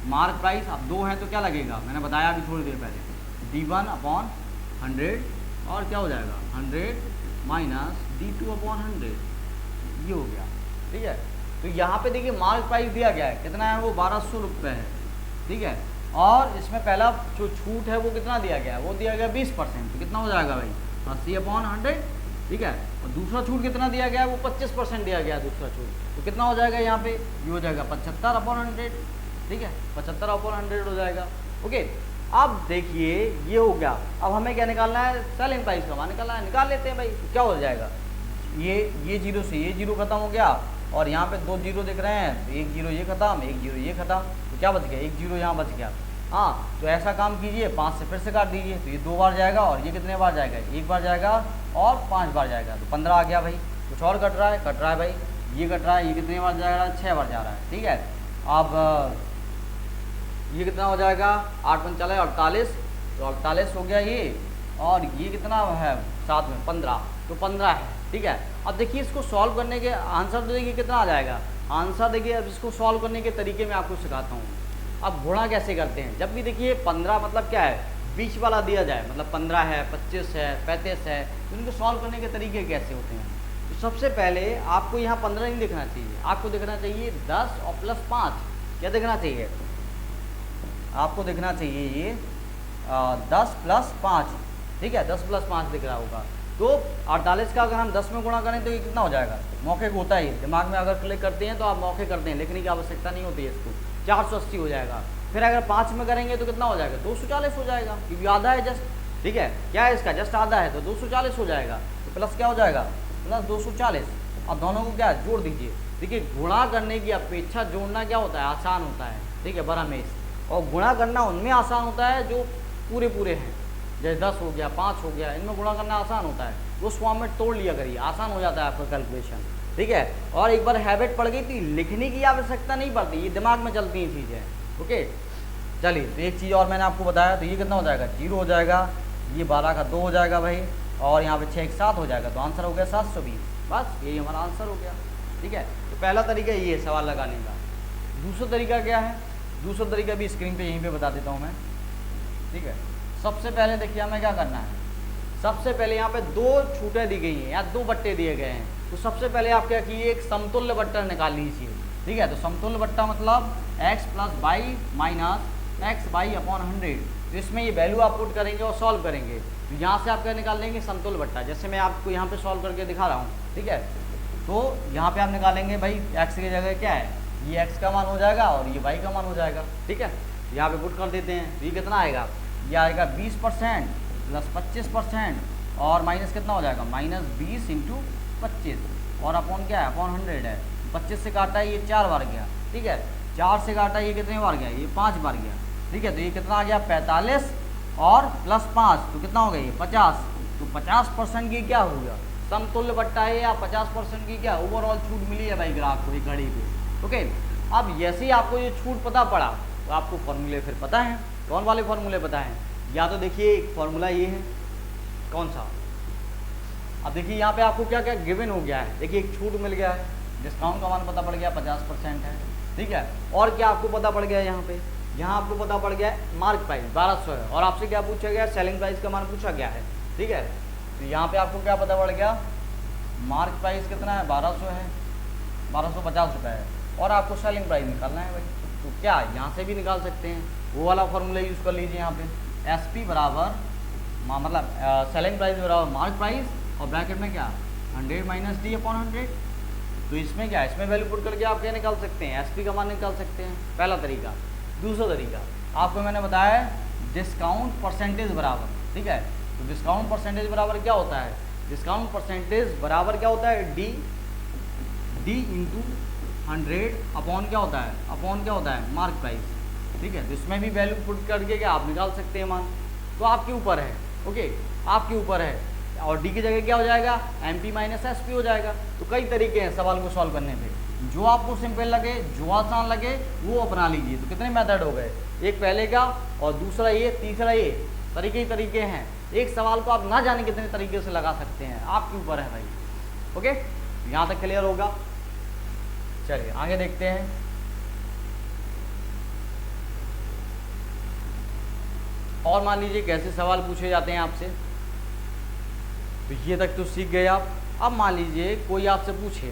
A: मार्क प्राइस। अब दो है तो क्या लगेगा, मैंने बताया अभी थोड़ी देर पहले, D1/100 और क्या हो जाएगा 100 माइनस D2/100, ये हो गया। ठीक है, तो यहाँ पे देखिए मार्क प्राइस दिया गया है, कितना है वो 1200 रुपये है। ठीक है, और इसमें पहला जो छूट है वो कितना दिया गया है, वो दिया गया 20%, तो कितना हो जाएगा भाई 80/100। ठीक है, और दूसरा छूट कितना दिया गया है, वो 25% दिया गया है दूसरा छूट, तो कितना हो जाएगा यहाँ पे, ये हो जाएगा 75/100। ठीक है, 75/100 हो जाएगा। ओके, अब देखिए ये हो गया। अब हमें क्या निकालना है, सेलिंग प्राइस का मान निकालना है, निकाल लेते हैं भाई। तो क्या हो जाएगा, ये जीरो से ये जीरो खत्म हो गया, और यहाँ पे दो जीरो दिख रहे हैं, तो एक जीरो ये खत्म, एक जीरो ये खत्म, तो क्या बच गया, एक जीरो यहाँ बच गया। हाँ, तो ऐसा काम कीजिए, 5 से फिर से काट दीजिए, तो ये 2 बार जाएगा, और ये कितने बार जाएगा, 1 बार जाएगा और 5 बार जाएगा, तो 15 आ गया भाई। कुछ और कट रहा है भाई, ये कट रहा है, ये कितने बार जा रहा है, 6 बार जा रहा है। ठीक है, अब ये कितना हो जाएगा, 8 × 5 = 48, तो 48 हो गया ये, और ये कितना है साथ में 15, तो 15 है। ठीक है, अब देखिए इसको सॉल्व करने के आंसर तो देखिए कितना आ जाएगा, आंसर देखिए अब इसको सॉल्व करने के तरीके मैं आपको सिखाता हूँ। अब गुणा कैसे करते हैं, जब भी देखिए 15 मतलब क्या है, बीच वाला दिया जाए, मतलब 15 है, 25 है, 35 है, तो इनको सॉल्व करने के तरीके कैसे होते हैं। तो सबसे पहले आपको यहाँ 15 नहीं दिखना चाहिए, आपको दिखना चाहिए 10 और प्लस 5, क्या दिखना चाहिए, आपको दिखना चाहिए ये 10 + 5। ठीक है, 10 + 5 दिख रहा होगा, तो 48 का अगर हम 10 में गुणा करें तो ये कितना हो जाएगा, मौखिक होता है, दिमाग में अगर क्लिक करते हैं तो आप मौखिक करते हैं, लिखने की आवश्यकता नहीं होती है इसको, 480 हो जाएगा। फिर अगर 5 में करेंगे तो कितना हो जाएगा, 240 हो जाएगा, क्योंकि आधा है जस्ट। ठीक है, क्या है इसका, जस्ट आधा है, तो 240 हो जाएगा, तो प्लस क्या हो जाएगा, प्लस 240, और दोनों को क्या जोड़ दीजिए। देखिए गुणा करने की अपेक्षा जोड़ना क्या होता है, आसान होता है। ठीक है, बरामेश, और गुणा करना उनमें आसान होता है जो पूरे पूरे हैं, जैसे 10 हो गया, 5 हो गया, इनमें गुणा करना आसान होता है, उस फॉर्म में तोड़ लिया करिए, आसान हो जाता है आपका कैलकुलेशन। ठीक है, और एक बार हैबिट पड़ गई थी, लिखने की आवश्यकता नहीं पड़ती, ये दिमाग में चलती हैं चीज़ें। ओके, चलिए, तो एक चीज़ और मैंने आपको बताया, तो ये कितना हो जाएगा, 0 हो जाएगा, ये 12 का 2 हो जाएगा भाई, और यहाँ पे 6 × 7 हो जाएगा, तो आंसर हो गया 720। बस यही हमारा आंसर हो गया। ठीक है, तो पहला तरीका ये है सवाल लगाने का। दूसरा तरीका क्या है, दूसरा तरीका भी स्क्रीन पे यहीं पे बता देता हूँ मैं। ठीक है, सबसे पहले देखिए हमें क्या करना है, सबसे पहले यहाँ पे 2 छूटें दी गई हैं या 2 बट्टे दिए गए हैं, तो सबसे पहले आप क्या कीजिए, एक समतुल्य बट्टा निकाल लीजिए। ठीक है, तो समतुल्य बट्टा मतलब x + y - xy/100, तो इसमें ये वैल्यू आप पुट करेंगे और सॉल्व करेंगे, तो यहाँ से आप क्या निकाल लेंगे, समतुल्य बट्टा, जैसे मैं आपको यहाँ पे सॉल्व करके दिखा रहा हूँ। ठीक है, तो यहाँ पे आप निकालेंगे भाई x की जगह क्या है, ये x का मान हो जाएगा और ये y का मान हो जाएगा। ठीक है, यहाँ पे पुट कर देते हैं, तो ये कितना आएगा, ये आएगा 20% + 25%, और माइनस कितना हो जाएगा, -20 × 25, और अपॉन क्या है, अपॉन 100 है, 25 से काटा है ये 4 बार गया। ठीक है, 4 से काटा ये कितने बार गया, ये 5 बार गया। ठीक है, तो ये कितना आ गया, 45 और प्लस 5, तो कितना हो गया, ये 50, तो 50% की क्या हो गया, समतुल्य बट्टा है, या 50% की क्या ओवरऑल छूट मिली है भाई ग्राहक को एक घड़ी पे। ओके, अब जैसे ही आपको ये छूट पता पड़ा, तो आपको फॉर्मूले फिर पता है, कौन वाले फॉर्मूले पता हैं, या तो देखिए एक फॉर्मूला ये है, कौन सा, अब देखिए यहाँ पे आपको क्या क्या गिवन हो गया है, देखिए एक छूट मिल गया है, डिस्काउंट का मान पता पड़ गया 50% है। ठीक है, और क्या आपको पता पड़ गया यहाँ पे, यहाँ आपको पता पड़ गया है मार्क प्राइस 1200 है, और आपसे क्या पूछा गया, सेलिंग प्राइस का मान पूछा गया है। ठीक है, तो यहाँ पे आपको क्या पता पड़ गया, मार्क प्राइस कितना है, 1200 है, 1250 रुपये है, और आपको सेलिंग प्राइस निकालना है भाई, तो क्या यहाँ से भी निकाल सकते हैं, वो वाला फॉर्मूला यूज़ कर लीजिए। यहाँ पे SP बराबर मतलब सेलिंग प्राइस बराबर मार्क प्राइस, और ब्रैकेट में क्या 100 - D/100। तो इसमें क्या है, इसमें वैल्यू पुट करके आप क्या निकाल सकते हैं, एसपी का मान निकाल सकते हैं, पहला तरीका। दूसरा तरीका आपको मैंने बताया है डिस्काउंट परसेंटेज बराबर, ठीक है। तो डिस्काउंट परसेंटेज बराबर क्या होता है, डिस्काउंट परसेंटेज बराबर क्या होता है, डी इंटू 100 अपॉन क्या होता है, अपॉन क्या होता है, मार्क प्राइस, ठीक है। तो इसमें भी वैल्यू पुट करके क्या आप निकाल सकते हैं मान, तो आपके ऊपर है, ओके, आपके ऊपर है। और डी की जगह क्या हो जाएगा, MP माइनस SP हो जाएगा। तो कई तरीके हैं सवाल को सॉल्व करने पे, जो आपको सिंपल लगे, जो आसान लगे वो अपना लीजिए। तो कितने मेथड हो गए, एक पहले का और दूसरा ये, तीसरा ये, तरीके ही तरीके हैं। एक सवाल को आप ना जाने कितने तरीके से लगा सकते हैं, आपके ऊपर है भाई, ओके। यहाँ तक क्लियर होगा। चलिए आगे देखते हैं। और मान लीजिए कैसे सवाल पूछे जाते हैं आपसे, तो ये तक तो सीख गए आप। अब मान लीजिए कोई आपसे पूछे,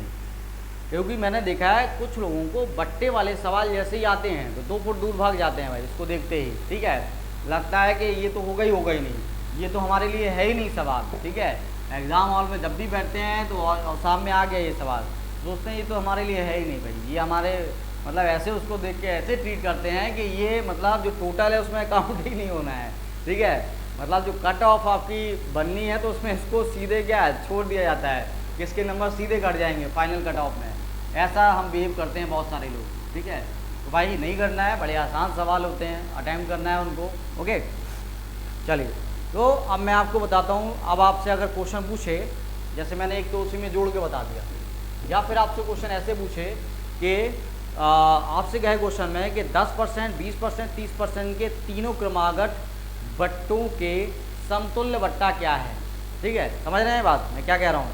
A: क्योंकि मैंने देखा है कुछ लोगों को बट्टे वाले सवाल जैसे ही आते हैं तो 2 फुट दूर भाग जाते हैं भाई, इसको देखते ही, ठीक है। लगता है कि ये तो होगा ही नहीं, ये तो हमारे लिए है ही नहीं सवाल, ठीक है। एग्ज़ाम हॉल में जब भी बैठते हैं तो और सामने आ गया ये सवाल, सोचते हैं ये तो हमारे लिए है ही नहीं भाई, ये हमारे मतलब ऐसे उसको देख के ऐसे ट्रीट करते हैं कि ये मतलब जो टोटल है उसमें काउंट ही नहीं होना है, ठीक है। मतलब जो कट ऑफ आपकी बननी है तो उसमें इसको सीधे क्या है छोड़ दिया जाता है, किसके नंबर सीधे कट जाएंगे फाइनल कट ऑफ में। ऐसा हम बिहेव करते हैं बहुत सारे लोग, ठीक है। तो भाई नहीं करना है, बड़े आसान सवाल होते हैं, अटैम्प्ट करना है उनको, ओके। चलिए तो अब मैं आपको बताता हूँ। अब आपसे अगर क्वेश्चन पूछे, जैसे मैंने एक तो उसी में जोड़ के बता दिया, या फिर आपसे क्वेश्चन ऐसे पूछे कि आपसे कहे क्वेश्चन में कि 10%, 20%, 30% के तीनों क्रमागत बट्टों के समतुल्य बट्टा क्या है, ठीक है। समझ रहे हैं बात मैं क्या कह रहा हूँ,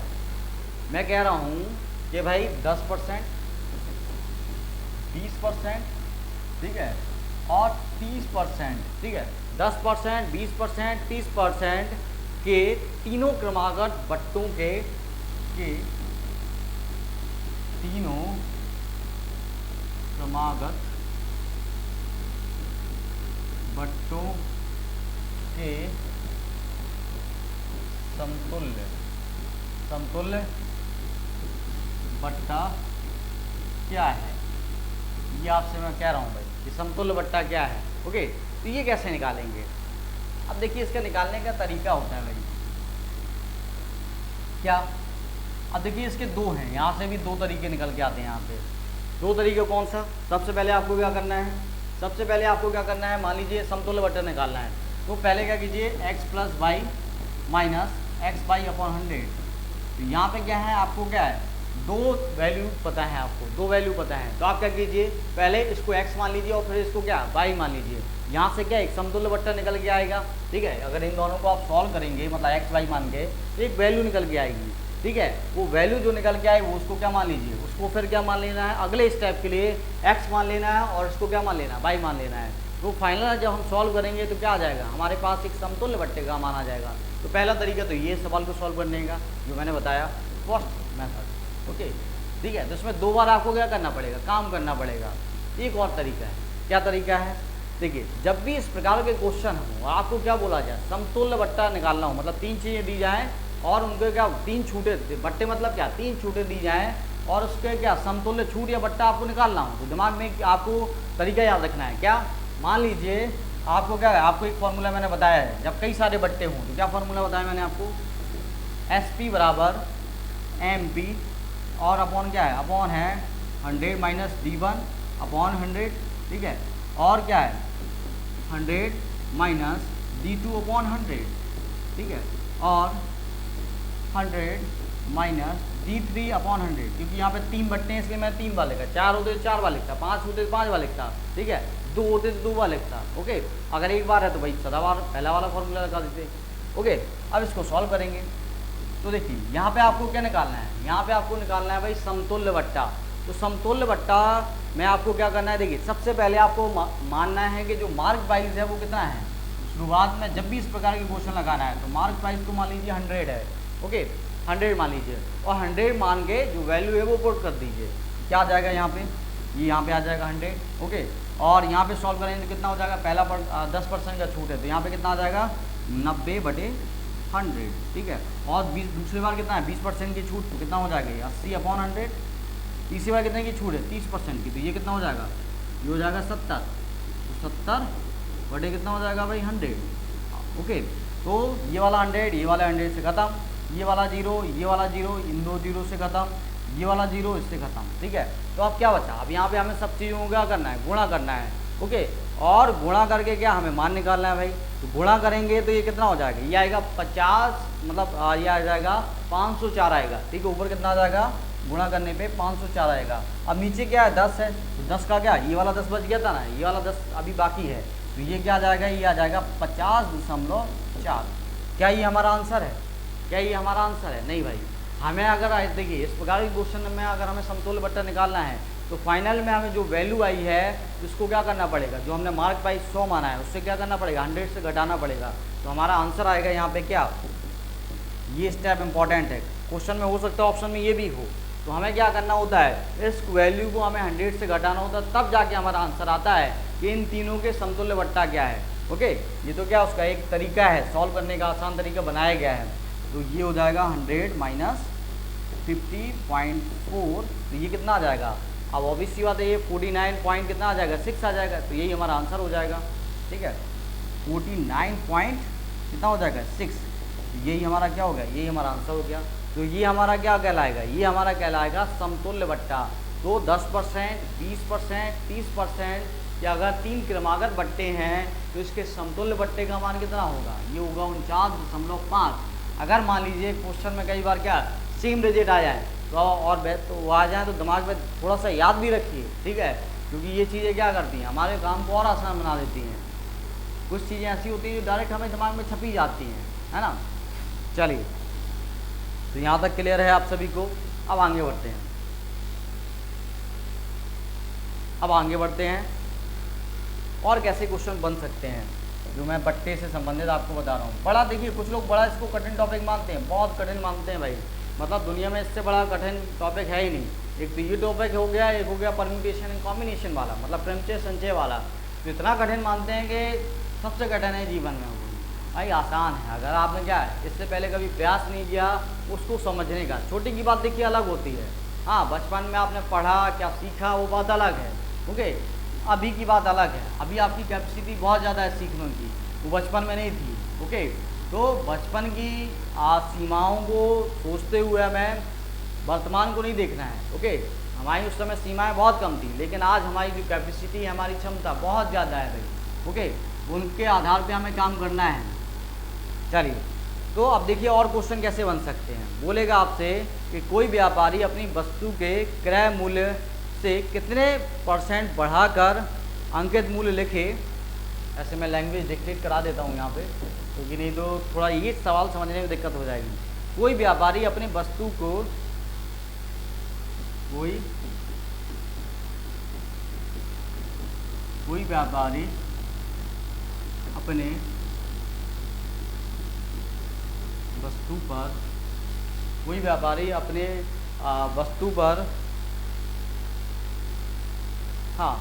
A: मैं कह रहा हूँ कि भाई 10%, 20%, ठीक है, और 30%, ठीक है। 10%, 20%, 30% के तीनों क्रमागत बट्टों के तीनों क्रमागत बट्टों के समतुल्य बट्टा क्या है, ये आपसे मैं कह रहा हूँ भाई कि समतुल्य बट्टा क्या है, ओके। तो ये कैसे निकालेंगे, अब देखिए इसका निकालने का तरीका होता है भाई क्या। अब देखिए इसके दो हैं, यहाँ से भी 2 तरीके निकल के आते हैं। यहाँ पे 2 तरीके कौन सा, सबसे पहले आपको क्या करना है, सबसे पहले आपको क्या करना है, मान लीजिए समतुल्य बट्टा निकालना है। तो पहले क्या कीजिए, x + y माइनस x/100। तो यहाँ पे क्या है, आपको क्या है, 2 वैल्यू पता है, आपको 2 वैल्यू पता है। तो आप क्या कीजिए, पहले इसको x मान लीजिए और फिर इसको क्या y मान लीजिए। यहाँ से क्या एक समतुल्य बट्टा निकल के आएगा, ठीक है। अगर इन दोनों को आप सॉल्व करेंगे मतलब x y मान के, तो एक वैल्यू निकल के आएगी, ठीक है। वो वैल्यू जो निकल के आए वो उसको क्या मान लीजिए, उसको फिर क्या मान लेना है, अगले स्टेप के लिए x मान लेना है और इसको क्या मान लेना है, y मान लेना है। तो फाइनल जब हम सॉल्व करेंगे तो क्या आ जाएगा, हमारे पास एक समतुल्य बट्टे का मान आ जाएगा। तो पहला तरीका तो ये सवाल को सॉल्व करने का जो मैंने बताया, फर्स्ट मेथड, ओके, ठीक है। तो इसमें 2 बार आपको क्या करना पड़ेगा, काम करना पड़ेगा। एक और तरीका है, क्या तरीका है, देखिए जब भी इस प्रकार के क्वेश्चन हो आपको क्या बोला जाए, समतुल्य बट्टा निकालना हो, मतलब 3 चीज़ें दी जाएँ और उनके क्या 3 छूटे, बट्टे मतलब क्या 3 छूटे दी जाएँ और उसके क्या समतुल्य छूट या बट्टा आपको निकालना हो। तो दिमाग में आपको तरीका याद रखना है, क्या, मान लीजिए आपको क्या है, आपको एक फार्मूला मैंने बताया है, जब कई सारे बट्टे हों तो क्या फार्मूला बताया मैंने आपको, SP बराबर MP और अपॉन क्या है, अपॉन है 100 माइनस D1 अपॉन 100, ठीक है। और क्या है 100 माइनस D2 अपॉन 100, ठीक है। और 100 माइनस D3 अपॉन 100, क्योंकि यहाँ पे 3 बट्टे हैं इसलिए मैं 3 बार लिखा, 4 होते तो 4 बार लिखता, 5 होते तो 5 बार लिखता, ठीक है। 2 होते तो 2 बार लिखता, ओके। अगर एक बार है तो भाई सदाबार पहला वाला फॉर्मूला लगा देते, ओके। अब इसको सॉल्व करेंगे तो देखिए यहाँ पे आपको क्या निकालना है, यहाँ पे आपको निकालना है भाई समतुल्य बट्टा। तो समतुल्य बट्टा में आपको क्या करना है, देखिए सबसे पहले आपको मानना है कि जो मार्क प्राइस है वो कितना है। शुरुआत में जब भी इस प्रकार के क्वेश्चन लगाना है तो मार्क प्राइस को मान लीजिए 100 है, ओके, 100 मान लीजिए और 100 मान के जो वैल्यू है वो पुट कर दीजिए। क्या आ जाएगा यहाँ पे, ये यहाँ पे आ जाएगा 100, ओके। और यहाँ पे सॉल्व करेंगे तो कितना हो जाएगा, पहला 10% का छूट है तो यहाँ पे कितना आ जाएगा 90/100, ठीक है। और 20 दूसरी बार कितना है 20% की छूट तो कितना हो जाएगी 80/100, तीसरी बार कितने की छूट है 30% की, तो ये कितना हो जाएगा, ये हो जाएगा 70, तो 70 बटे कितना हो जाएगा भाई 100। ओके, तो ये वाला 100, ये वाला 100 से ख़त्म, ये वाला 0, ये वाला 0, इन दो 0 से ख़त्म, ये वाला 0 इससे ख़त्म। ठीक है, तो अब क्या बचा, अब यहाँ पे हमें सब चीज़ों को क्या करना है, गुणा करना है। ओके, और गुणा करके क्या हमें मान निकालना है भाई, तो गुणा करेंगे तो ये कितना हो जाएगा, ये आएगा 50, मतलब ये आ जाएगा 504 आएगा। ठीक है, ऊपर कितना आ जाएगा, गुणा करने पे 504 आएगा। अब नीचे क्या है 10 है, तो 10 का क्या, ये वाला 10 बच गया था ना, ये वाला 10 अभी बाकी है, तो ये क्या आ जाएगा, ये आ जाएगा 50.4। क्या ये हमारा आंसर है, क्या ये हमारा आंसर है, नहीं भाई। हमें अगर देखिए इस प्रकार के क्वेश्चन में अगर हमें समतुल्य बट्टा निकालना है तो फाइनल में हमें जो वैल्यू आई है उसको क्या करना पड़ेगा, जो हमने मार्क बाई 100 माना है उससे क्या करना पड़ेगा, 100 से घटाना पड़ेगा। तो हमारा आंसर आएगा यहाँ पे क्या, ये स्टेप इंपॉर्टेंट है, क्वेश्चन में हो सकता है ऑप्शन में ये भी हो। तो हमें क्या करना होता है, इस वैल्यू को हमें 100 से घटाना होता है, तब जाके हमारा आंसर आता है कि इन तीनों के समतुल्य बट्टा क्या है। ओके, ये तो क्या उसका एक तरीका है, सॉल्व करने का आसान तरीका बनाया गया है। तो ये हो जाएगा 100 माइनस 50.4, तो ये कितना आ जाएगा, अब ऑब्वियसली बात है ये 49 पॉइंट कितना आ जाएगा, 6 आ जाएगा, तो यही हमारा आंसर हो जाएगा। ठीक है, 49 पॉइंट कितना हो जाएगा 6, यही हमारा क्या हो गया, यही हमारा आंसर हो गया। तो ये हमारा क्या कहलाएगा, ये हमारा कहलाएगा समतुल्य बट्टा। तो 10%, 20%, 30% या अगर 3 क्रमागत बट्टे हैं तो इसके समतुल्य बट्टे का मान कितना होगा, ये होगा 49.5। अगर मान लीजिए क्वेश्चन में कई बार क्या सेम डिजिट आ जाए तो और तो वो आ जाए तो दिमाग में थोड़ा सा याद भी रखिए। ठीक है, क्योंकि ये चीज़ें क्या करती हैं, हमारे काम को और आसान बना देती हैं। कुछ चीज़ें ऐसी होती हैं जो डायरेक्ट हमें दिमाग में छपी जाती हैं, है ना। चलिए, तो यहाँ तक क्लियर है आप सभी को। अब आगे बढ़ते हैं, अब आगे बढ़ते हैं और कैसे क्वेश्चन बन सकते हैं जो मैं बट्टे से संबंधित आपको बता रहा हूँ। बड़ा देखिए, कुछ लोग बड़ा इसको कठिन टॉपिक मानते हैं, बहुत कठिन मानते हैं भाई, मतलब दुनिया में इससे बड़ा कठिन टॉपिक है ही नहीं। एक तो ये टॉपिक हो गया, एक हो गया परम्यूटेशन एंड कॉम्बिनेशन वाला, मतलब क्रमचय संचय वाला, तो इतना कठिन मानते हैं कि सबसे कठिन है जीवन में। भाई आसान है, अगर आपने क्या है इससे पहले कभी प्रयास नहीं किया उसको समझने का। छोटी की बात देखिए अलग होती है, हाँ बचपन में आपने पढ़ा क्या सीखा वो बात अलग है। ओके, अभी की बात अलग है, अभी आपकी कैपेसिटी बहुत ज़्यादा है सीखने की, वो बचपन में नहीं थी। ओके, तो बचपन की सीमाओं को सोचते हुए हमें वर्तमान को नहीं देखना है। ओके, हमारी उस समय सीमाएं बहुत कम थी, लेकिन आज हमारी जो कैपेसिटी है, हमारी क्षमता बहुत ज़्यादा है भाई। ओके, उनके आधार पे हमें काम करना है। चलिए, तो अब देखिए और क्वेश्चन कैसे बन सकते हैं। बोलेगा आपसे कि कोई व्यापारी अपनी वस्तु के क्रय मूल्य से कितने % बढ़ाकर अंकित मूल्य लिखे। ऐसे मैं लैंग्वेज डिक्टेट करा देता हूँ यहाँ पे, क्योंकि नहीं तो थोड़ा ये सवाल समझने में दिक्कत हो जाएगी। कोई व्यापारी अपनी वस्तु को कोई व्यापारी अपने वस्तु पर वस्तु पर हाँ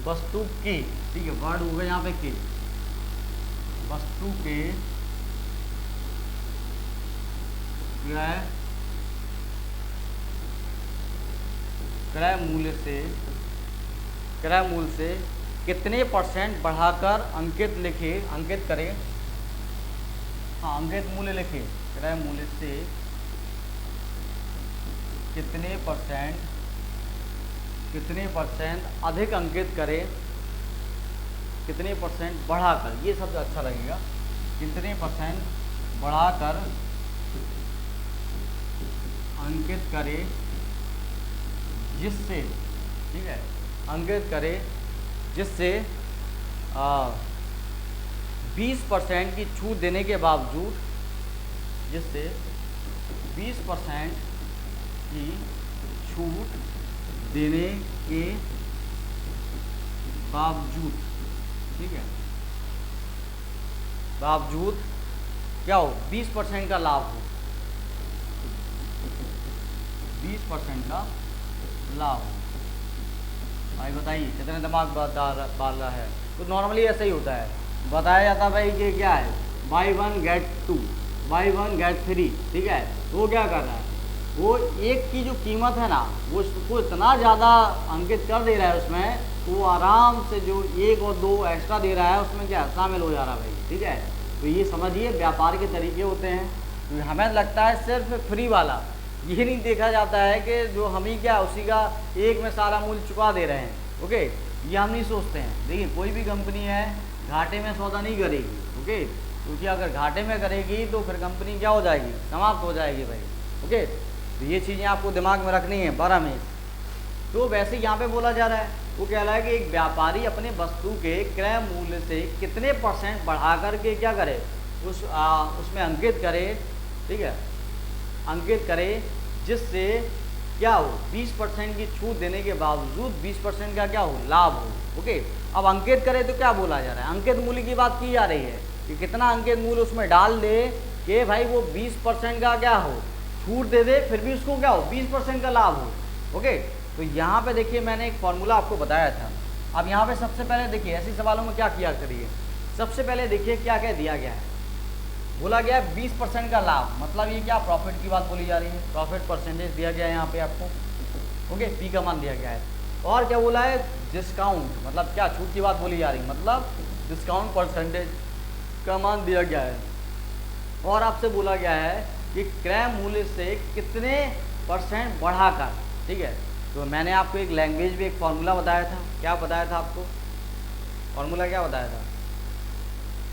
A: वस्तु की, ठीक है वर्ड होगा यहाँ पे के, वस्तु के क्रय मूल्य से कितने % बढ़ाकर अंकित लिखे, अंकित करें। हाँ, अंकित मूल्य लिखे, क्रय मूल्य से कितने % अधिक अंकित करें, कितने % बढ़ाकर, ये शब्द अच्छा लगेगा, कितने % बढ़ाकर अंकित करें जिससे, ठीक है, अंकित करें जिससे 20% की छूट देने के बावजूद, जिससे 20% की छूट देने के बावजूद, ठीक है, बावजूद क्या हो, 20% का लाभ हो, 20% का लाभ हो। भाई बताइए कितने दिमाग डाल रहा है। तो नॉर्मली ऐसा ही होता है, बताया जाता है भाई कि क्या है, buy 1 get 2, buy 1 get 3, ठीक है। तो वो क्या कर रहा है, वो एक की जो कीमत है ना वो उसको इतना ज़्यादा अंकित कर दे रहा है उसमें, तो वो आराम से जो 1 और 2 एक्स्ट्रा दे रहा है उसमें क्या शामिल हो जा रहा है भाई। ठीक है, तो ये समझिए व्यापार के तरीके होते हैं। तो हमें लगता है सिर्फ फ्री वाला, ये नहीं देखा जाता है कि जो हम ही क्या उसी का एक में सारा मूल्य चुका दे रहे हैं। ओके, ये हम नहीं सोचते हैं। देखिए कोई भी कंपनी है घाटे में सौदा नहीं करेगी। ओके, क्योंकि अगर घाटे में करेगी तो फिर कंपनी क्या हो जाएगी, समाप्त हो जाएगी भाई। ओके, तो ये चीज़ें आपको दिमाग में रखनी है 12 में। तो वैसे यहाँ पे बोला जा रहा है, वो कह रहा है कि एक व्यापारी अपने वस्तु के क्रय मूल्य से कितने % बढ़ा करके क्या करे, उसमें अंकित करे। ठीक है, अंकित करे जिससे क्या हो 20% की छूट देने के बावजूद 20% का क्या हो लाभ हो। ओके, अब अंकित करे तो क्या बोला जा रहा है, अंकित मूल्य की बात की जा रही है कि कितना अंकित मूल्य उसमें डाल दे कि भाई वो 20% का क्या हो छूट दे दे, फिर भी उसको क्या हो 20% का लाभ हो। ओके, तो यहाँ पे देखिए मैंने एक फॉर्मूला आपको बताया था। अब यहाँ पे सबसे पहले देखिए ऐसे सवालों में क्या किया करिए, सबसे पहले देखिए क्या क्या दिया गया है। बोला गया है 20% का लाभ, मतलब ये क्या प्रॉफिट की बात बोली जा रही है, प्रॉफिट परसेंटेज दिया गया है यहाँ पे आपको। ओके, पी का मान दिया गया है। और क्या बोला है डिस्काउंट, मतलब क्या छूट की बात बोली जा रही है, मतलब डिस्काउंट परसेंटेज का मान दिया गया है। और आपसे बोला गया है कि क्रय मूल्य से कितने % बढ़ाकर। ठीक है, तो मैंने आपको एक लैंग्वेज भी एक फार्मूला बताया था। क्या बताया था आपको, फार्मूला क्या बताया था,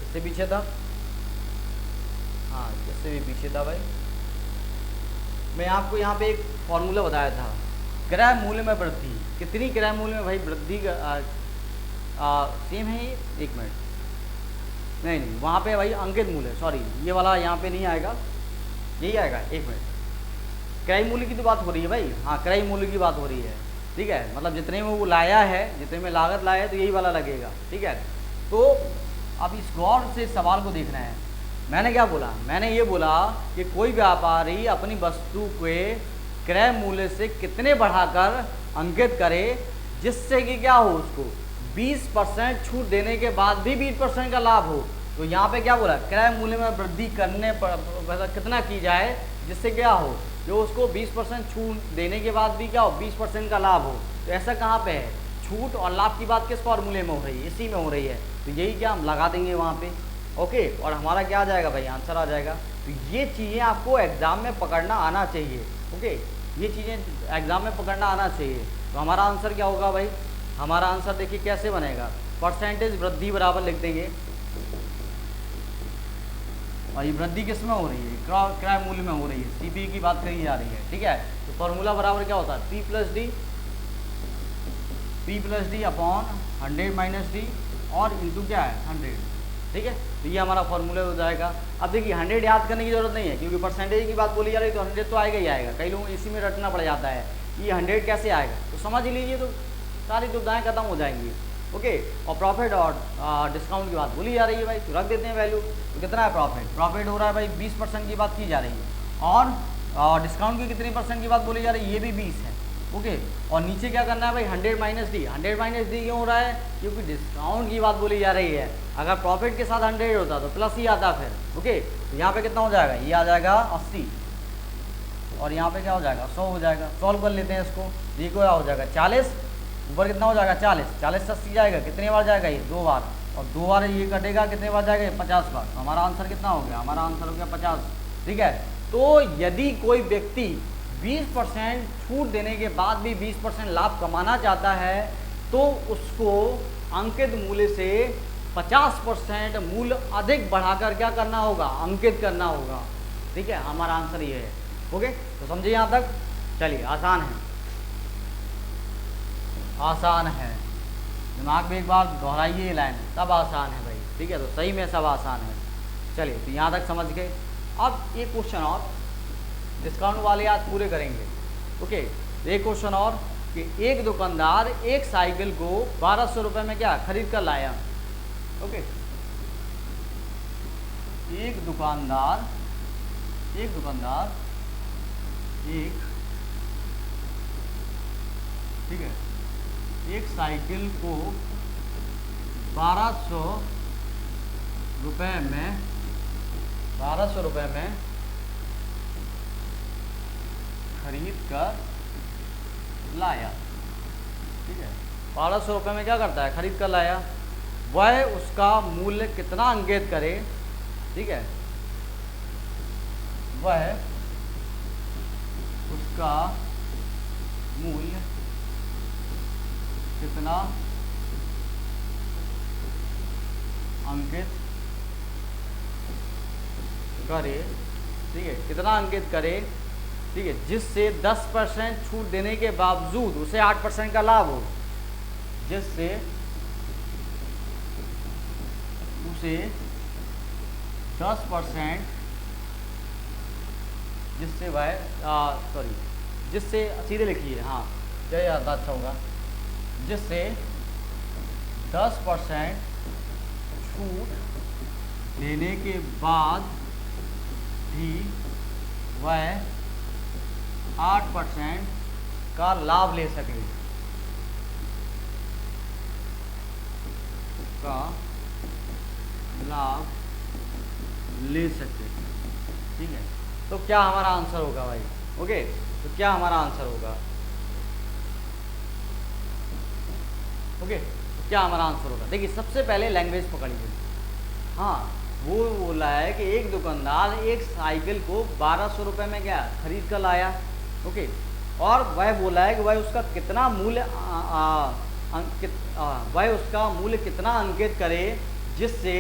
A: इससे पीछे था, हाँ इससे भी पीछे था भाई। मैं आपको यहाँ पे एक फार्मूला बताया था, क्रय मूल्य में वृद्धि, कितनी क्रय मूल्य में भाई वृद्धि सेम है ये, 1 मिनट, नहीं वहाँ पे भाई अंकित मूल्य, सॉरी ये वाला यहाँ पे नहीं आएगा, यही आएगा, 1 मिनट। क्रय मूल्य की तो बात हो रही है भाई, हाँ क्रय मूल्य की बात हो रही है। ठीक है, मतलब जितने में वो लाया है, जितने में लागत लाया है तो यही वाला लगेगा। ठीक है, तो अब इस गौर से सवाल को देखना है। मैंने क्या बोला, मैंने ये बोला कि कोई व्यापारी अपनी वस्तु के क्रय मूल्य से कितने बढ़ाकर अंकित करे जिससे कि क्या हो उसको 20% छूट देने के बाद भी 20% का लाभ हो। तो यहाँ पे क्या बोला, क्रय मूल्य में वृद्धि करने पर कितना की जाए जिससे क्या हो, जो उसको 20% छूट देने के बाद भी क्या हो 20% का लाभ हो। तो ऐसा कहाँ पे है, छूट और लाभ की बात किस फॉर्मूले में हो रही है, इसी में हो रही है। तो यही क्या हम लगा देंगे वहाँ पे। ओके, और हमारा क्या आ जाएगा भाई, आंसर आ जाएगा। तो ये चीज़ें आपको एग्ज़ाम में पकड़ना आना चाहिए। ओके, ये चीज़ें एग्ज़ाम में पकड़ना आना चाहिए। तो हमारा आंसर क्या होगा भाई, हमारा आंसर देखिए कैसे बनेगा, परसेंटेज वृद्धि बराबर लिख देंगे। और ये वृद्धि किस में हो रही है, क्रय मूल्य में हो रही है, सीपी की बात कही जा रही है। ठीक है, तो फॉर्मूला बराबर क्या होता है, P plus D upon 100 minus D और इंटू क्या है 100। ठीक है, तो ये हमारा फॉर्मूला हो जाएगा। अब देखिए 100 याद करने की जरूरत नहीं है क्योंकि परसेंटेज की बात बोली जा रही है, तो 100 तो आएगा ही आएगा। कई लोगों को इसी में रटना पड़ जाता है, ये 100 कैसे आएगा, तो समझ लीजिए तो सारी दुविधाएँ खत्म हो जाएंगी। ओके, और प्रॉफिट और डिस्काउंट की बात बोली जा रही है भाई, तो रख देते हैं वैल्यू। तो कितना है प्रॉफिट हो रहा है भाई 20% की बात की जा रही है, और डिस्काउंट की कितनी % की बात बोली जा रही है, ये भी 20 है। ओके, और नीचे क्या करना है भाई 100 माइनस डी। 100 माइनस डी क्यों हो रहा है, क्योंकि डिस्काउंट की बात बोली जा रही है। अगर प्रॉफिट के साथ 100 होता तो प्लस ही आता फिर। ओके, तो यहाँ पे कितना हो जाएगा, ये आ जाएगा 80 और यहाँ पे क्या हो जाएगा 100 हो जाएगा। सॉल्व कर लेते हैं इसको, ये क्या हो जाएगा 40, ऊपर कितना हो जाएगा 40 से 80 जाएगा, कितने बार जाएगा ये 2 बार, और 2 बार ये कटेगा कितने बार जाएगा 50 बार। तो हमारा आंसर कितना हो गया, हमारा आंसर हो गया 50। ठीक है, तो यदि कोई व्यक्ति 20% छूट देने के बाद भी 20% लाभ कमाना चाहता है तो उसको अंकित मूल्य से 50% मूल्य अधिक बढ़ाकर क्या करना होगा, अंकित करना होगा। ठीक है, हमारा आंसर ये है। ओके, तो समझिए यहाँ तक। चलिए, आसान है, आसान है, दिमाग में एक बार दोहराइए ये लाइन, सब आसान है भाई। ठीक है, तो सही में सब आसान है। चलिए, तो यहाँ तक समझ गए। अब एक क्वेश्चन और, डिस्काउंट वाले आज पूरे करेंगे। ओके, एक क्वेश्चन और कि एक दुकानदार एक साइकिल को 1200 रुपये में क्या खरीद कर लाया। ओके, एक दुकानदार ठीक है, एक साइकिल को 1200 रुपये में खरीद कर लाया, ठीक है। 1200 रुपये में क्या करता है, खरीद कर लाया। वह उसका मूल्य कितना अंकित करे, ठीक है, वह उसका मूल्य कितना अंकित करे, ठीक है, कितना अंकित करे, ठीक है, जिससे 10% छूट देने के बावजूद उसे 8% का लाभ हो, जिससे उसे 10%, जिससे वह जिससे सीधे लिखिए, हाँ जय ज़्यादा अच्छा होगा, जिससे 10% छूट देने के बाद भी वह 8% का लाभ ले सके, का लाभ ले सके, ठीक है। तो क्या हमारा आंसर होगा भाई, ओके, तो क्या हमारा आंसर होगा, ओके, तो क्या हमारा आंसर होगा। देखिए सबसे पहले लैंग्वेज पकड़िए, हाँ वो बोला है कि एक दुकानदार एक साइकिल को 1200 रुपये में क्या खरीद कर लाया, ओके, और वह बोला है कि वह उसका कितना मूल्य वह उसका मूल्य कितना अंकित करे, जिससे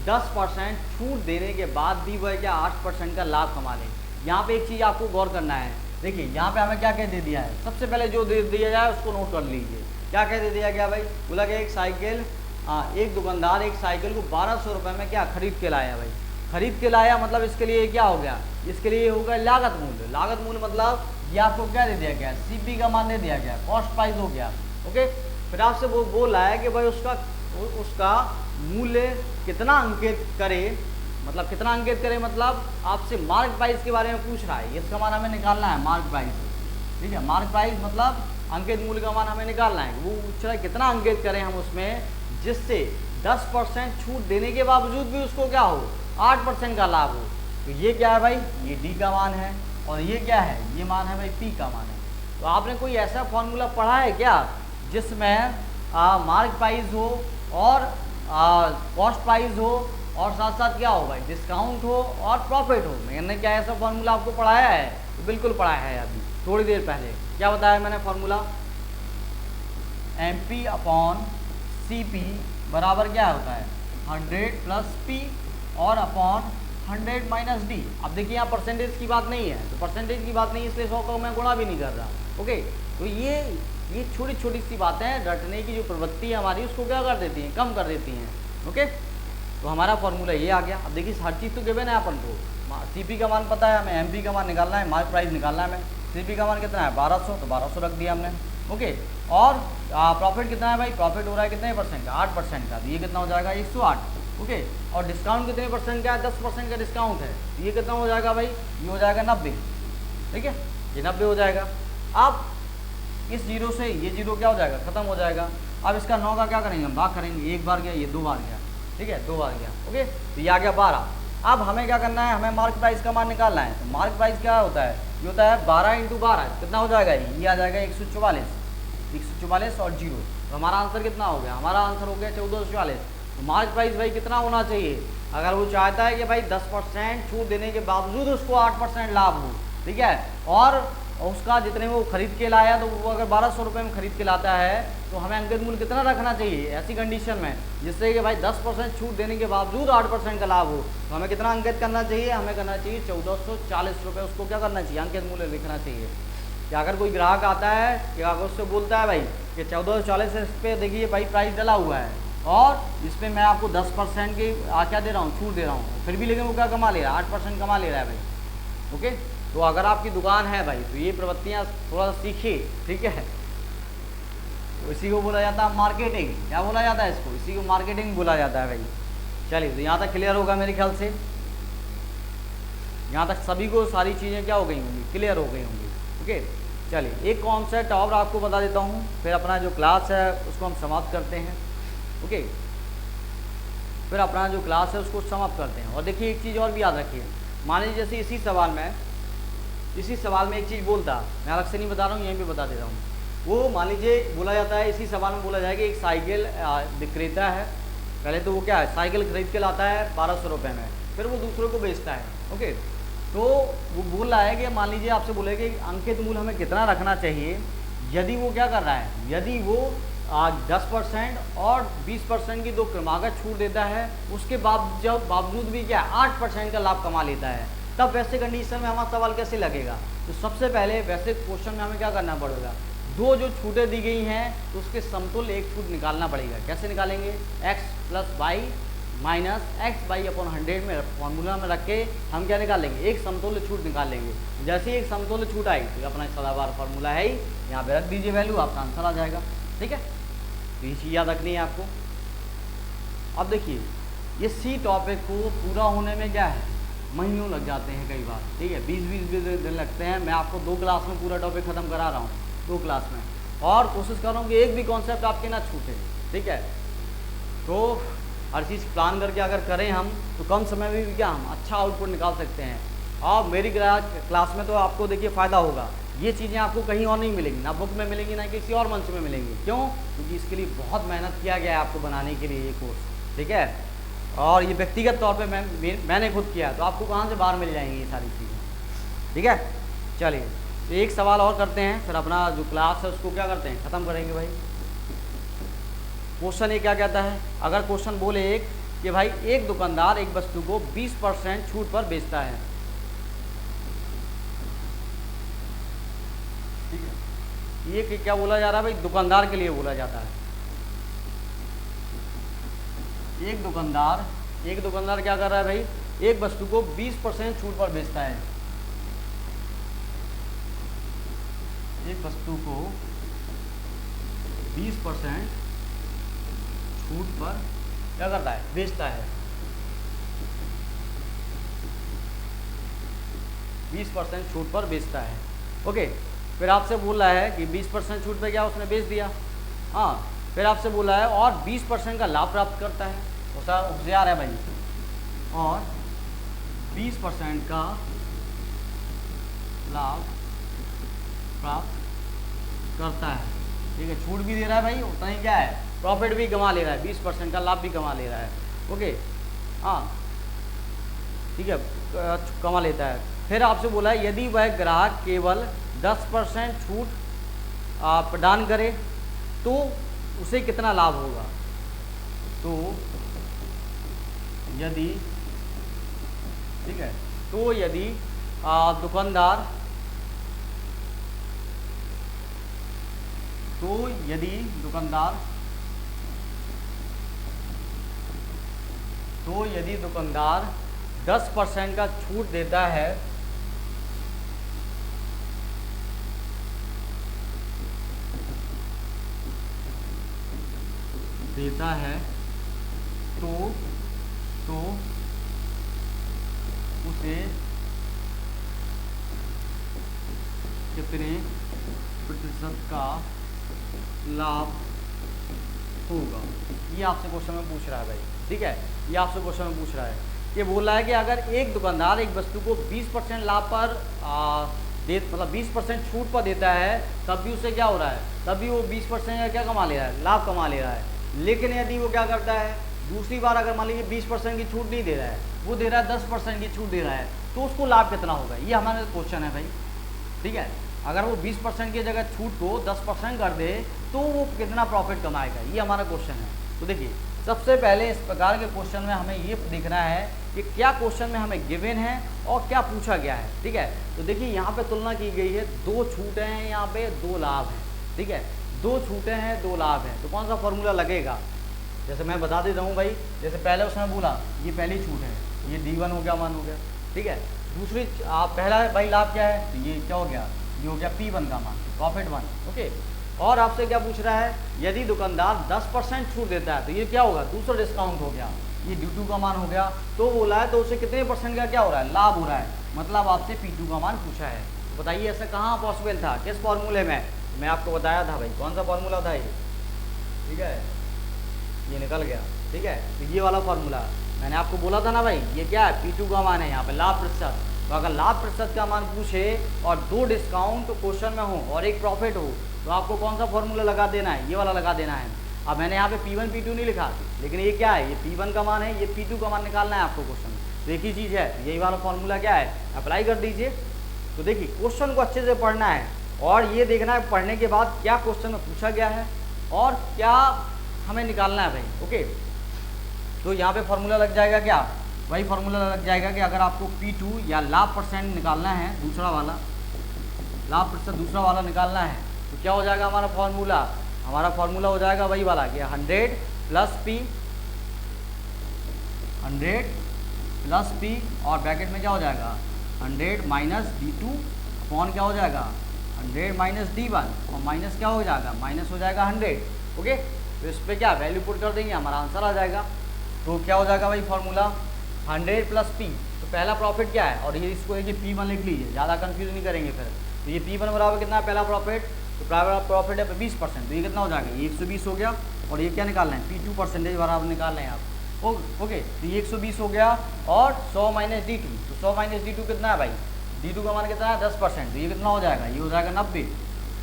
A: 10% छूट देने के बाद भी वह क्या 8% का लाभ कमा ले। यहाँ पे एक चीज़ आपको गौर करना है, देखिए यहाँ पे हमें क्या कह दे दिया है, सबसे पहले जो दे दिया जाए उसको नोट कर लीजिए। क्या कह दे दिया गया भाई, बोला कि एक साइकिल, एक दुकानदार एक साइकिल को 1200 रुपये में क्या खरीद के लाया भाई, खरीद के लाया मतलब इसके लिए क्या हो गया, इसके लिए होगा लागत मूल्य। लागत मूल्य मतलब ये आपको क्या दे दिया गया, सीपी का मान दे दिया गया, कॉस्ट प्राइस हो गया, ओके। फिर आपसे वो बोल रहा है कि भाई उसका मूल्य कितना अंकित करे, मतलब कितना अंकित करे, मतलब आपसे मार्क प्राइस के बारे में पूछ रहा है, इसका मान हमें निकालना है मार्क प्राइस, ठीक है। मार्क प्राइस मतलब अंकित मूल्य का मान हमें निकालना है, वो पूछ रहा है कितना अंकित करें हम उसमें, जिससे 10% छूट देने के बावजूद भी उसको क्या हो 8% का लाभ हो। तो ये क्या है भाई, ये डी का मान है, और ये क्या है, ये मान है भाई पी का मान है। तो आपने कोई ऐसा फॉर्मूला पढ़ा है क्या जिसमें मार्क प्राइस हो और कॉस्ट प्राइस हो और साथ साथ क्या हो भाई डिस्काउंट हो और प्रॉफिट हो। मैंने क्या ऐसा फॉर्मूला आपको पढ़ाया है, तो बिल्कुल पढ़ाया है अभी थोड़ी देर पहले। क्या बताया मैंने फॉर्मूला, MP अपॉन CP बराबर क्या होता है 100 प्लस P और अपॉन 100 माइनस D। अब देखिए यहाँ परसेंटेज की बात नहीं है, तो परसेंटेज की बात नहीं है इसलिए 100 का मैं गुणा भी नहीं कर रहा, ओके। तो ये छोटी छोटी सी बातें रटने की जो प्रवृत्ति है हमारी उसको क्या कर देती हैं, कम कर देती हैं, ओके। तो हमारा फॉर्मूला ये आ गया। अब देखिए हर चीज़ तो गिवन है अपन को, CP का मान पता है हमें, MP का मान निकालना है, मार्क प्राइस निकालना है हमें। CP का मान कितना है 1200, तो 1200 रख दिया हमने, ओके। और प्रॉफिट कितना है भाई, प्रॉफिट हो रहा है कितने परसेंट का 8% का, तो ये कितना हो जाएगा 108, ओके। और डिस्काउंट कितने परसेंट का है 10% का डिस्काउंट है, तो ये कितना हो जाएगा भाई, ये हो जाएगा 90, ठीक है, ये 90 हो जाएगा। अब इस जीरो से ये जीरो क्या हो जाएगा खत्म हो जाएगा। अब इसका 9 का क्या करेंगे हम भाग करेंगे, एक बार गया ये 2 बार गया, ठीक है 2 बार गया, ओके। तो ये आ गया 12। अब हमें क्या करना है, हमें मार्क प्राइस का मान निकालना है। तो मार्क प्राइस क्या होता है, ये होता है 12 × 12, कितना हो जाएगा ये आ जाएगा 144 और 0। तो हमारा आंसर कितना हो गया, हमारा आंसर हो गया 1444। तो मार्क प्राइस भाई कितना होना चाहिए, अगर वो चाहता है कि भाई 10% छूट देने के बावजूद उसको 8% लाभ हो, ठीक है, और उसका जितने वो खरीद के लाया, तो वो अगर 1200 रुपये में खरीद के लाता है तो हमें अंकित मूल्य कितना रखना चाहिए ऐसी कंडीशन में, जिससे कि भाई 10% छूट देने के बावजूद 8% का लाभ हो। तो हमें कितना अंकित करना चाहिए, हमें करना चाहिए 1440 रुपये, उसको क्या करना चाहिए अंकित मूल्य लिखना चाहिए। कि अगर कोई ग्राहक आता है कि अगर उससे बोलता है भाई कि 1440 इस पर देखिए भाई प्राइस डला हुआ है और इस पर मैं आपको 10% की क्या दे रहा हूँ, छूट दे रहा हूँ, फिर भी लेकिन वो क्या कमा ले रहा है 8% कमा ले रहा है भाई, ओके। तो अगर आपकी दुकान है भाई तो ये प्रवृत्तियाँ थोड़ा सा सीखिए, ठीक है। तो इसी को बोला जाता है मार्केटिंग, क्या बोला जाता है इसको, इसी को मार्केटिंग बोला जाता है भाई। चलिए तो यहाँ तक क्लियर होगा मेरे ख्याल से, यहाँ तक सभी को सारी चीज़ें क्या हो गई होंगी, क्लियर हो गई होंगी, ओके। चलिए एक कॉन्सेप्ट और आपको बता देता हूँ, फिर अपना जो क्लास है उसको हम समाप्त करते हैं, ओके। फिर अपना जो क्लास है उसको समाप्त करते हैं। और देखिए एक चीज़ और भी याद रखिए, मान लीजिए जैसे इसी सवाल में इसी सवाल में एक चीज़ बोलता, मैं अलग से नहीं बता रहा हूँ, यहीं पे बता दे रहा हूँ। वो मान लीजिए बोला जाता है, इसी सवाल में बोला जाएगा एक साइकिल विक्रेता है, पहले तो वो क्या है, साइकिल खरीद के लाता है 1200 रुपये में, फिर वो दूसरों को बेचता है। ओके, तो वो बोल रहा है कि मान लीजिए आपसे बोलेगा कि अंकित मूल्य हमें कितना रखना चाहिए, यदि वो क्या कर रहा है, यदि वो 10% और 20% की दो क्रमागत छूट देता है, उसके बावजूद भी क्या 8% का लाभ कमा लेता है, तब वैसे कंडीशन में हमारा सवाल कैसे लगेगा। तो सबसे पहले वैसे क्वेश्चन में हमें क्या करना पड़ेगा, दो जो छूटें दी गई हैं तो उसके समतुल्य एक छूट निकालना पड़ेगा। कैसे निकालेंगे, x + y माइनस x/100 में फॉर्मूला में रख के हम क्या निकालेंगे, एक समतुल्य छूट निकाल लेंगे। जैसे ही एक समतुल्य छूट आई तो अपना सदाबहार फार्मूला है ही, यहाँ पे रख दीजिए वैल्यू, आपका आंसर आ जाएगा। ठीक है, तो ये चीज़ याद रखनी है आपको। अब देखिए, ये सी टॉपिक को पूरा होने में क्या है, महीनों लग जाते हैं कई बार। ठीक है, 20-20 दिन लगते हैं। मैं आपको 2 क्लास में पूरा टॉपिक ख़त्म करा रहा हूँ, 2 क्लास में, और कोशिश कर रहा हूँ कि एक भी कॉन्सेप्ट आपके ना छूटे। ठीक है, तो हर चीज़ प्लान करके अगर करें हम तो कम समय में भी क्या हम अच्छा आउटपुट निकाल सकते हैं। और मेरी क्लास में तो आपको देखिए फ़ायदा होगा, ये चीज़ें आपको कहीं और नहीं मिलेंगी, ना बुक में मिलेंगी ना किसी और मंच में मिलेंगी। क्यों, क्योंकि इसके लिए बहुत मेहनत किया गया है आपको बनाने के लिए ये कोर्स। ठीक है, और ये व्यक्तिगत तौर पे मैंने खुद किया, तो आपको कहाँ से बाहर मिल जाएंगी ये सारी चीज़ें। ठीक है, चलिए तो एक सवाल और करते हैं, फिर अपना जो क्लास है उसको क्या करते हैं, ख़त्म करेंगे भाई। क्वेश्चन ये क्या कहता है, अगर क्वेश्चन बोले एक कि भाई एक दुकानदार एक वस्तु को 20% छूट पर बेचता है। ठीक है, ये क्या बोला जा रहा है भाई, दुकानदार के लिए बोला जाता है। एक दुकानदार क्या कर रहा है भाई, एक वस्तु को 20% छूट पर बेचता है। एक वस्तु को 20% छूट पर क्या करता है, बेचता है। 20% छूट पर बेचता है। ओके, फिर आपसे बोल रहा है कि 20% छूट पे क्या उसने बेच दिया। हाँ, फिर आपसे बोला है और 20% का लाभ प्राप्त करता है, होशियार है भाई, और 20% का लाभ प्राप्त करता है। ठीक है, छूट भी दे रहा है भाई, उतना ही क्या है, प्रॉफिट भी कमा ले रहा है, 20% का लाभ भी कमा ले रहा है। ओके, हाँ ठीक है, कमा लेता है। फिर आपसे बोला है यदि वह ग्राहक केवल 10% छूट प्रदान करे तो उसे कितना लाभ होगा। तो यदि, ठीक है, तो यदि दुकानदार तो यदि दुकानदार 10% का छूट देता है तो उसे कितने प्रतिशत का लाभ होगा। ये आपसे क्वेश्चन में पूछ रहा है भाई। ठीक है, ये आपसे क्वेश्चन में पूछ रहा है, ये बोल रहा है कि अगर एक दुकानदार एक वस्तु को 20% लाभ पर मतलब 20% छूट पर देता है, तब भी उसे क्या हो रहा है, तभी वो 20% का क्या कमा ले रहा है, लाभ कमा ले रहा है। लेकिन यदि वो क्या करता है, दूसरी बार अगर मान लीजिए 20% की छूट नहीं दे रहा है, वो दे रहा है 10% की छूट दे रहा है, तो उसको लाभ कितना होगा, ये हमारा क्वेश्चन है भाई। ठीक है, अगर वो 20% की जगह छूट को 10% कर दे तो वो कितना प्रॉफिट कमाएगा, ये हमारा क्वेश्चन है। तो देखिए, सबसे पहले इस प्रकार के क्वेश्चन में हमें ये देखना है कि क्या क्वेश्चन में हमें गिवन है और क्या पूछा गया है। ठीक है, तो देखिए यहाँ पे तुलना की गई है, 2 छूटें हैं, यहाँ पे 2 लाभ हैं। ठीक है, 2 छूटें हैं 2 लाभ हैं, तो कौन सा फॉर्मूला लगेगा, जैसे मैं बता देता हूँ भाई। जैसे पहले उसने बोला ये पहली छूट है, ये D1 हो गया, 1 हो गया। ठीक है, दूसरी पहला भाई लाभ क्या है, तो ये क्या हो गया, ये हो गया P1 का मान, प्रॉफिट 1। ओके, और आपसे क्या पूछ रहा है, यदि दुकानदार 10% छूट देता है तो ये क्या होगा, दूसरा डिस्काउंट हो गया, ये D2 का मान हो गया। तो बोला है तो उसे कितने % का क्या हो रहा है, लाभ हो रहा है, मतलब आपसे P2 का मान पूछा है। बताइए ऐसा कहाँ पॉसिबल था, किस फॉर्मूले में, मैं आपको बताया था भाई, कौन सा फॉर्मूला था ये। ठीक है, ये निकल गया। ठीक है, तो ये वाला फॉर्मूला मैंने आपको बोला था ना भाई, ये क्या है, P2 का मान है, यहाँ पे लाभ प्रतिशत, तो अगर लाभ प्रतिशत का मान पूछे और 2 डिस्काउंट क्वेश्चन में हो और एक प्रॉफिट हो तो आपको कौन सा फॉर्मूला लगा देना है, ये वाला लगा देना है। अब मैंने यहाँ पे P1 P2 नहीं लिखा, लेकिन ये क्या है, ये P1 का मान है, ये P2 का मान निकालना है आपको क्वेश्चन में। तो एक ही चीज़ है, यही वाला फॉर्मूला क्या है, अप्लाई कर दीजिए। तो देखिए क्वेश्चन को अच्छे से पढ़ना है और ये देखना है पढ़ने के बाद क्या क्वेश्चन में पूछा गया है और क्या हमें निकालना है भाई। ओके, तो यहाँ पे फॉर्मूला लग जाएगा क्या, वही फॉर्मूला लग जाएगा कि अगर आपको P2 या लाभ परसेंट निकालना है, दूसरा वाला लाभ प्रतिशत दूसरा वाला निकालना है, तो क्या हो जाएगा हमारा फॉर्मूला, हमारा फॉर्मूला हो जाएगा वही वाला कि 100 प्लस P और ब्रैकेट में क्या हो जाएगा 100 माइनस D2 अपॉन क्या हो जाएगा 100 माइनस D1 और माइनस क्या हो जाएगा, माइनस हो जाएगा 100। ओके, तो इस पर क्या वैल्यू पुट कर देंगे, हमारा आंसर आ जाएगा। तो क्या हो जाएगा भाई फॉर्मूला 100 प्लस P, तो पहला प्रॉफिट क्या है और ये इसको एक P1 लिख लीजिए, ज़्यादा कंफ्यूज नहीं करेंगे फिर। तो ये P1 बराबर कितना है पहला प्रॉफिट, तो पहला प्रॉफिट है 20%, तो ये कितना हो जाएगा, ये 120 हो गया। और ये क्या निकालना है P2 परसेंटेज बराबर निकालना है आप। ओके, तो ये 120 हो गया और 100 माइनस D2, तो 100 माइनस D2 कितना है भाई, D2 का मान कितना है 10%, तो ये कितना हो जाएगा, ये हो जाएगा 90।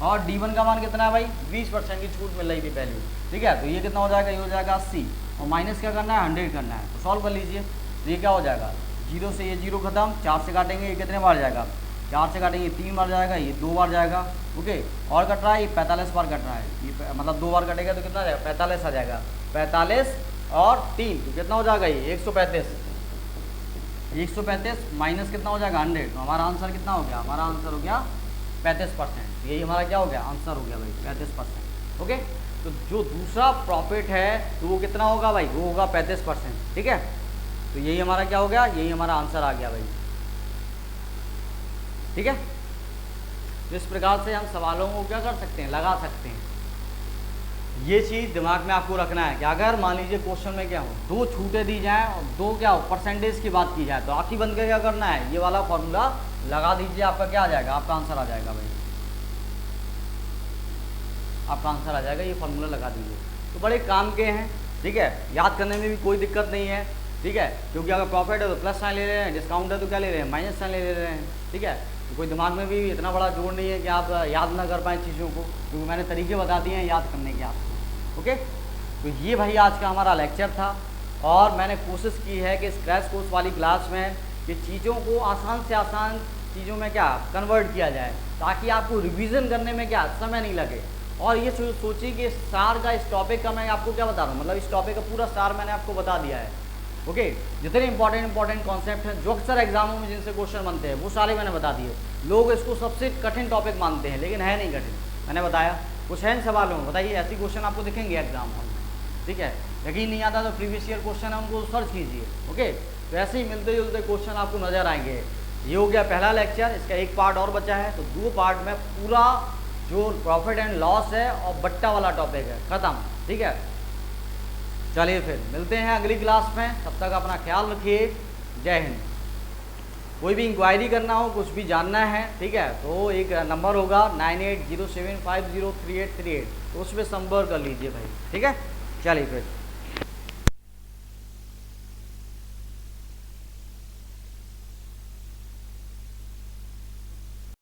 A: और D1 का मान कितना है भाई 20% की छूट मिल रही थी पहले, ठीक है, तो ये कितना हो जाएगा, ये हो जाएगा 80 और माइनस क्या करना है 100 करना है। तो सॉल्व कर लीजिए, तो ये क्या हो जाएगा 0 से ये 0 खत्म, 4 से काटेंगे ये कितने बार जाएगा, 4 से काटेंगे 3 बार जाएगा, ये 2 बार जाएगा। ओके, और कट रहा है ये 45 बार कट रहा है, ये मतलब 2 बार कटेगा तो कितना जाएगा 45 आ जाएगा, 45 और 3 तो कितना हो जाएगा ये 135 माइनस कितना हो जाएगा 100, तो हमारा आंसर कितना हो गया, हमारा आंसर हो गया 35%। यही हमारा क्या हो गया आंसर हो गया भाई 35%। ओके, तो जो दूसरा प्रॉफिट है तो वो कितना होगा भाई, वो होगा 35%, ठीक है। तो यही हमारा क्या हो गया, यही हमारा आंसर आ गया भाई, ठीक है। तो इस प्रकार से हम सवालों को क्या कर सकते हैं, लगा सकते हैं। ये चीज़ दिमाग में आपको रखना है कि अगर मान लीजिए क्वेश्चन में क्या हो 2 छूटें दी जाएं और 2 क्या हो परसेंटेज की बात की जाए, तो आँखें बंद करके क्या करना है, ये वाला फॉर्मूला लगा दीजिए, आपका क्या आ जाएगा, आपका आंसर आ जाएगा भाई, आपका आंसर आ जाएगा, ये फॉर्मूला लगा दीजिए। तो बड़े काम के हैं, ठीक है, याद करने में भी कोई दिक्कत नहीं है, ठीक है, क्योंकि अगर प्रॉफिट है तो प्लस साइन ले रहे हैं, डिस्काउंट है तो क्या ले रहे हैं माइनस साइन ले रहे हैं, ठीक है। तो कोई दिमाग में भी इतना बड़ा जोड़ नहीं है कि आप याद ना कर पाएँ चीज़ों को, क्योंकि मैंने तरीके बता दिए हैं याद करने के आपको। ओके, तो ये भाई आज का हमारा लेक्चर था और मैंने कोशिश की है कि स्क्रैच कोर्स वाली क्लास में कि चीज़ों को आसान से आसान चीज़ों में क्या कन्वर्ट किया जाए, ताकि आपको रिवीजन करने में क्या समय नहीं लगे। और ये सोचिए कि सार का इस टॉपिक का मैं आपको क्या बता रहा हूँ, मतलब इस टॉपिक का पूरा सार मैंने आपको बता दिया है। ओके, जितने इंपॉर्टेंट कॉन्सेप्ट हैं जो अक्सर एग्जामों में जिनसे क्वेश्चन बनते हैं वो सारे मैंने बता दिए। लोग इसको सबसे कठिन टॉपिक मानते हैं, लेकिन है नहीं कठिन, मैंने बताया। कुछ है इन सवालों में, बताइए ऐसी क्वेश्चन आपको दिखेंगे एग्जाम हॉल में, ठीक है। यकीन नहीं आता तो प्रीवियस ईयर क्वेश्चन है उनको सर्च कीजिए। ओके, तो ऐसे ही मिलते जुलते क्वेश्चन आपको नजर आएंगे। ये हो गया पहला लेक्चर, इसका एक पार्ट और बचा है, तो 2 पार्ट में पूरा जो प्रॉफिट एंड लॉस है और बट्टा वाला टॉपिक है खत्म, ठीक है। चलिए फिर मिलते हैं अगली क्लास में, तब तक अपना ख्याल रखिए, जय हिंद। कोई भी इंक्वायरी करना हो, कुछ भी जानना है, ठीक है, तो एक नंबर होगा 9807503838, तो उस पर संपर्क कर लीजिए भाई, ठीक है। चलिए फिर।